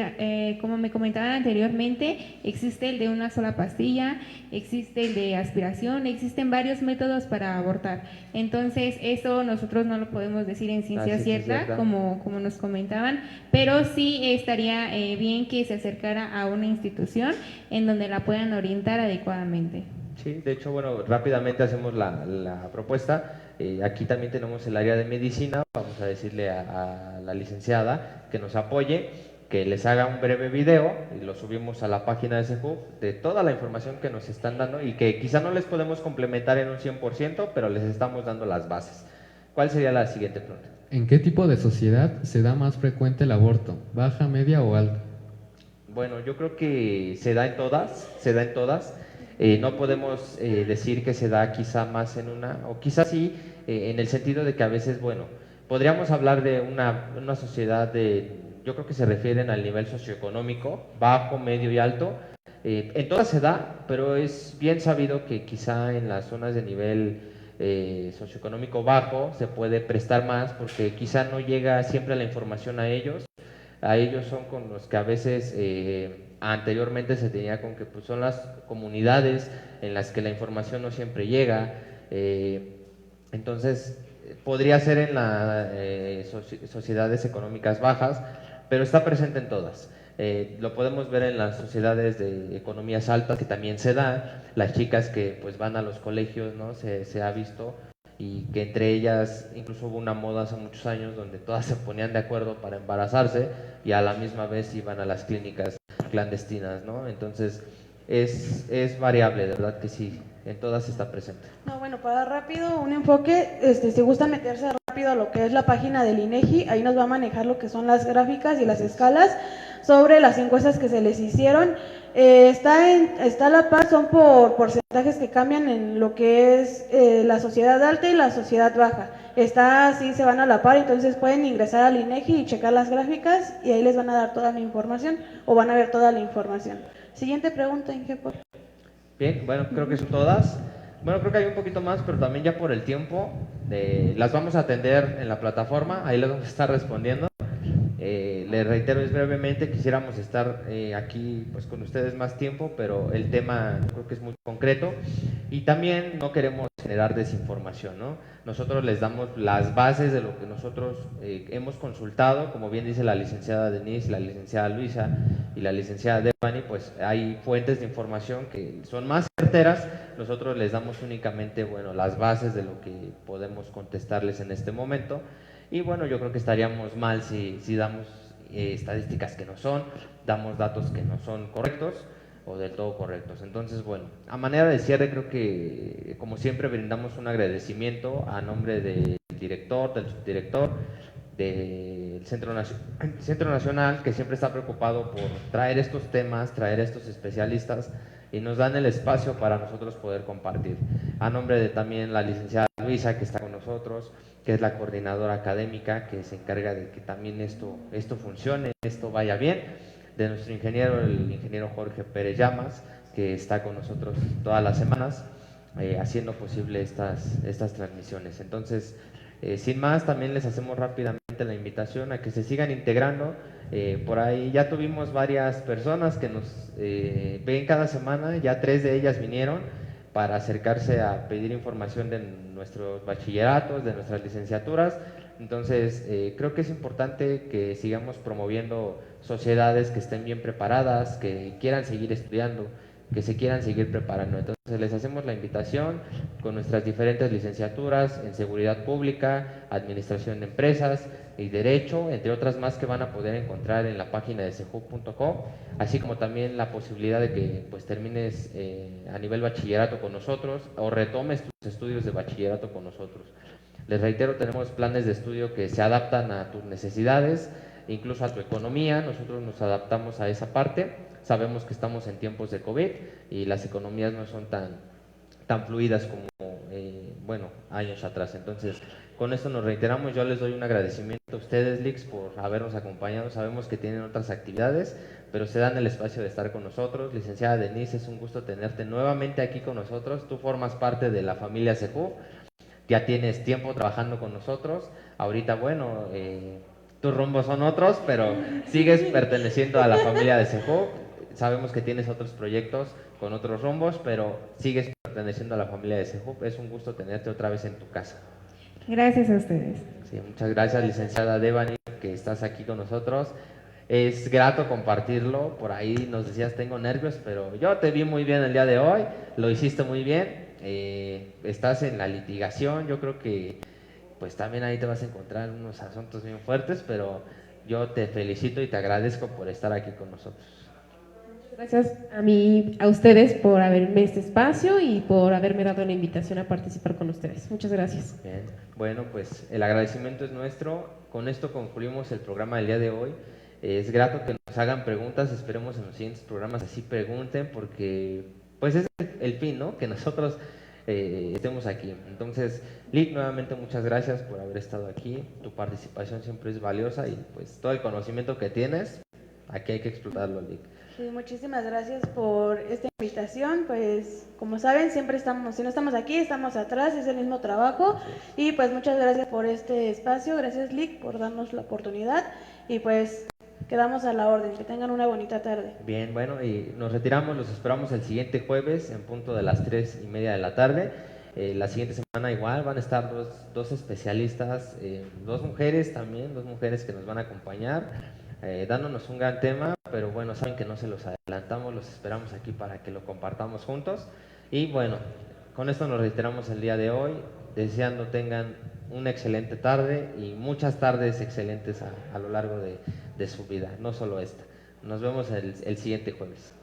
Speaker 8: como me comentaban anteriormente, existe el de una sola pastilla, existe el de aspiración, existen varios métodos para abortar. Entonces, eso nosotros no lo podemos decir en ciencia cierta, como nos comentaban, pero sí estaría bien que se acercara a una institución en donde la puedan orientar adecuadamente.
Speaker 6: Sí, de hecho, bueno, rápidamente hacemos la propuesta. Aquí también tenemos el área de medicina, vamos a decirle a la licenciada que nos apoye, que les haga un breve video y lo subimos a la página de SEJUV de toda la información que nos están dando, y que quizá no les podemos complementar en un 100%, pero les estamos dando las bases. ¿Cuál sería la siguiente pregunta?
Speaker 9: ¿En qué tipo de sociedad se da más frecuente el aborto? ¿Baja, media o alta?
Speaker 6: Bueno, yo creo que se da en todas, no podemos decir que se da quizá más en una, o quizá sí, en el sentido de que a veces, bueno, podríamos hablar de una sociedad yo creo que se refieren al nivel socioeconómico, bajo, medio y alto. En todas se da, pero es bien sabido que quizá en las zonas de nivel socioeconómico bajo se puede prestar más, porque quizá no llega siempre la información a ellos son con los que a veces anteriormente se tenía con que pues, son las comunidades en las que la información no siempre llega, entonces podría ser en las sociedades económicas bajas, pero está presente en todas. Lo podemos ver en las sociedades de economías altas, que también se da, las chicas que pues van a los colegios, ¿no? Se ha visto, y que entre ellas incluso hubo una moda hace muchos años donde todas se ponían de acuerdo para embarazarse y a la misma vez iban a las clínicas clandestinas, ¿no? Entonces es variable, de verdad que sí, en todas está presente.
Speaker 7: No, bueno, para rápido un enfoque, si gusta meterse rápido a lo que es la página del INEGI, ahí nos va a manejar lo que son las gráficas y las escalas sobre las encuestas que se les hicieron. Está a la par, son por porcentajes que cambian en lo que es la sociedad alta y la sociedad baja. Está así, se van a la par, entonces pueden ingresar al INEGI y checar las gráficas y ahí les van a dar toda la información o van a ver toda la información. Siguiente pregunta, Inge.
Speaker 6: Bien, bueno, creo que son todas. Bueno, creo que hay un poquito más, pero también ya por el tiempo las vamos a atender en la plataforma, ahí les vamos a estar respondiendo. Les reitero, es brevemente, quisiéramos estar aquí pues con ustedes más tiempo, pero el tema creo que es muy concreto. Y también no queremos generar desinformación, ¿no? Nosotros les damos las bases de lo que nosotros hemos consultado, como bien dice la licenciada Denise, la licenciada Luisa y la licenciada Devani, pues hay fuentes de información que son más certeras. Nosotros les damos únicamente, bueno, las bases de lo que podemos contestarles en este momento. Y bueno, yo creo que estaríamos mal si damos estadísticas que no son, damos datos que no son correctos o del todo correctos. Entonces, bueno, a manera de cierre, creo que como siempre brindamos un agradecimiento a nombre del director, del subdirector, del Centro Nacional, que siempre está preocupado por traer estos temas, traer estos especialistas y nos dan el espacio para nosotros poder compartir. A nombre de también la licenciada Luisa, que está con nosotros, que es la coordinadora académica, que se encarga de que también esto funcione, esto vaya bien, de nuestro ingeniero, el ingeniero Jorge Pérez Llamas, que está con nosotros todas las semanas, haciendo posible estas transmisiones. Entonces, sin más, también les hacemos rápidamente la invitación a que se sigan integrando. Por ahí ya tuvimos varias personas que nos ven cada semana, ya 3 de ellas vinieron para acercarse a pedir información de nuestros bachilleratos, de nuestras licenciaturas. Entonces, creo que es importante que sigamos promoviendo sociedades que estén bien preparadas, que quieran seguir estudiando, que se quieran seguir preparando. Entonces, les hacemos la invitación con nuestras diferentes licenciaturas en Seguridad Pública, Administración de Empresas y Derecho, entre otras más que van a poder encontrar en la página de cejup.com, así como también la posibilidad de que pues termines a nivel bachillerato con nosotros o retomes tus estudios de bachillerato con nosotros. Les reitero, tenemos planes de estudio que se adaptan a tus necesidades, incluso a tu economía. Nosotros nos adaptamos a esa parte. Sabemos que estamos en tiempos de COVID y las economías no son tan fluidas como bueno, años atrás. Entonces, con esto nos reiteramos. Yo les doy un agradecimiento a ustedes, Lix, por habernos acompañado. Sabemos que tienen otras actividades, pero se dan el espacio de estar con nosotros. Licenciada Denise, es un gusto tenerte nuevamente aquí con nosotros. Tú formas parte de la familia CEJUP. Ya tienes tiempo trabajando con nosotros. Ahorita, bueno, tus rumbos son otros, pero sigues perteneciendo a la familia de CEJUP. Sabemos que tienes otros proyectos con otros rumbos, pero sigues perteneciendo a la familia de CEJUP. Es un gusto tenerte otra vez en tu casa.
Speaker 8: Gracias a ustedes.
Speaker 6: Sí, muchas gracias, licenciada Devani, que estás aquí con nosotros. Es grato compartirlo. Por ahí nos decías, tengo nervios, pero yo te vi muy bien el día de hoy. Lo hiciste muy bien. Estás en la litigación. Yo creo que pues también ahí te vas a encontrar unos asuntos bien fuertes, pero yo te felicito y te agradezco por estar aquí con nosotros.
Speaker 5: Gracias a ustedes por haberme este espacio y por haberme dado la invitación a participar con ustedes. Muchas gracias.
Speaker 6: Bien. Bueno, pues el agradecimiento es nuestro. Con esto concluimos el programa del día de hoy. Es grato que nos hagan preguntas. Esperemos en los siguientes programas así pregunten, porque pues es el fin, ¿no? Que nosotros estemos aquí. Entonces, Lick, nuevamente muchas gracias por haber estado aquí. Tu participación siempre es valiosa y pues todo el conocimiento que tienes, aquí hay que explotarlo, Lick.
Speaker 7: Sí, muchísimas gracias por esta invitación. Pues como saben, siempre estamos, si no estamos aquí, estamos atrás, es el mismo trabajo. Y pues muchas gracias por este espacio, gracias Lick por darnos la oportunidad y pues quedamos a la orden. Que tengan una bonita tarde.
Speaker 6: Bien, bueno, y nos retiramos, los esperamos el siguiente jueves en punto de las 3:30 de la tarde. La siguiente semana igual van a estar dos especialistas, 2 mujeres también, 2 mujeres que nos van a acompañar, dándonos un gran tema, pero bueno, saben que no se los adelantamos, los esperamos aquí para que lo compartamos juntos. Y bueno, con esto nos reiteramos el día de hoy, deseando tengan una excelente tarde y muchas tardes excelentes a lo largo de su vida, no solo esta. Nos vemos el siguiente jueves.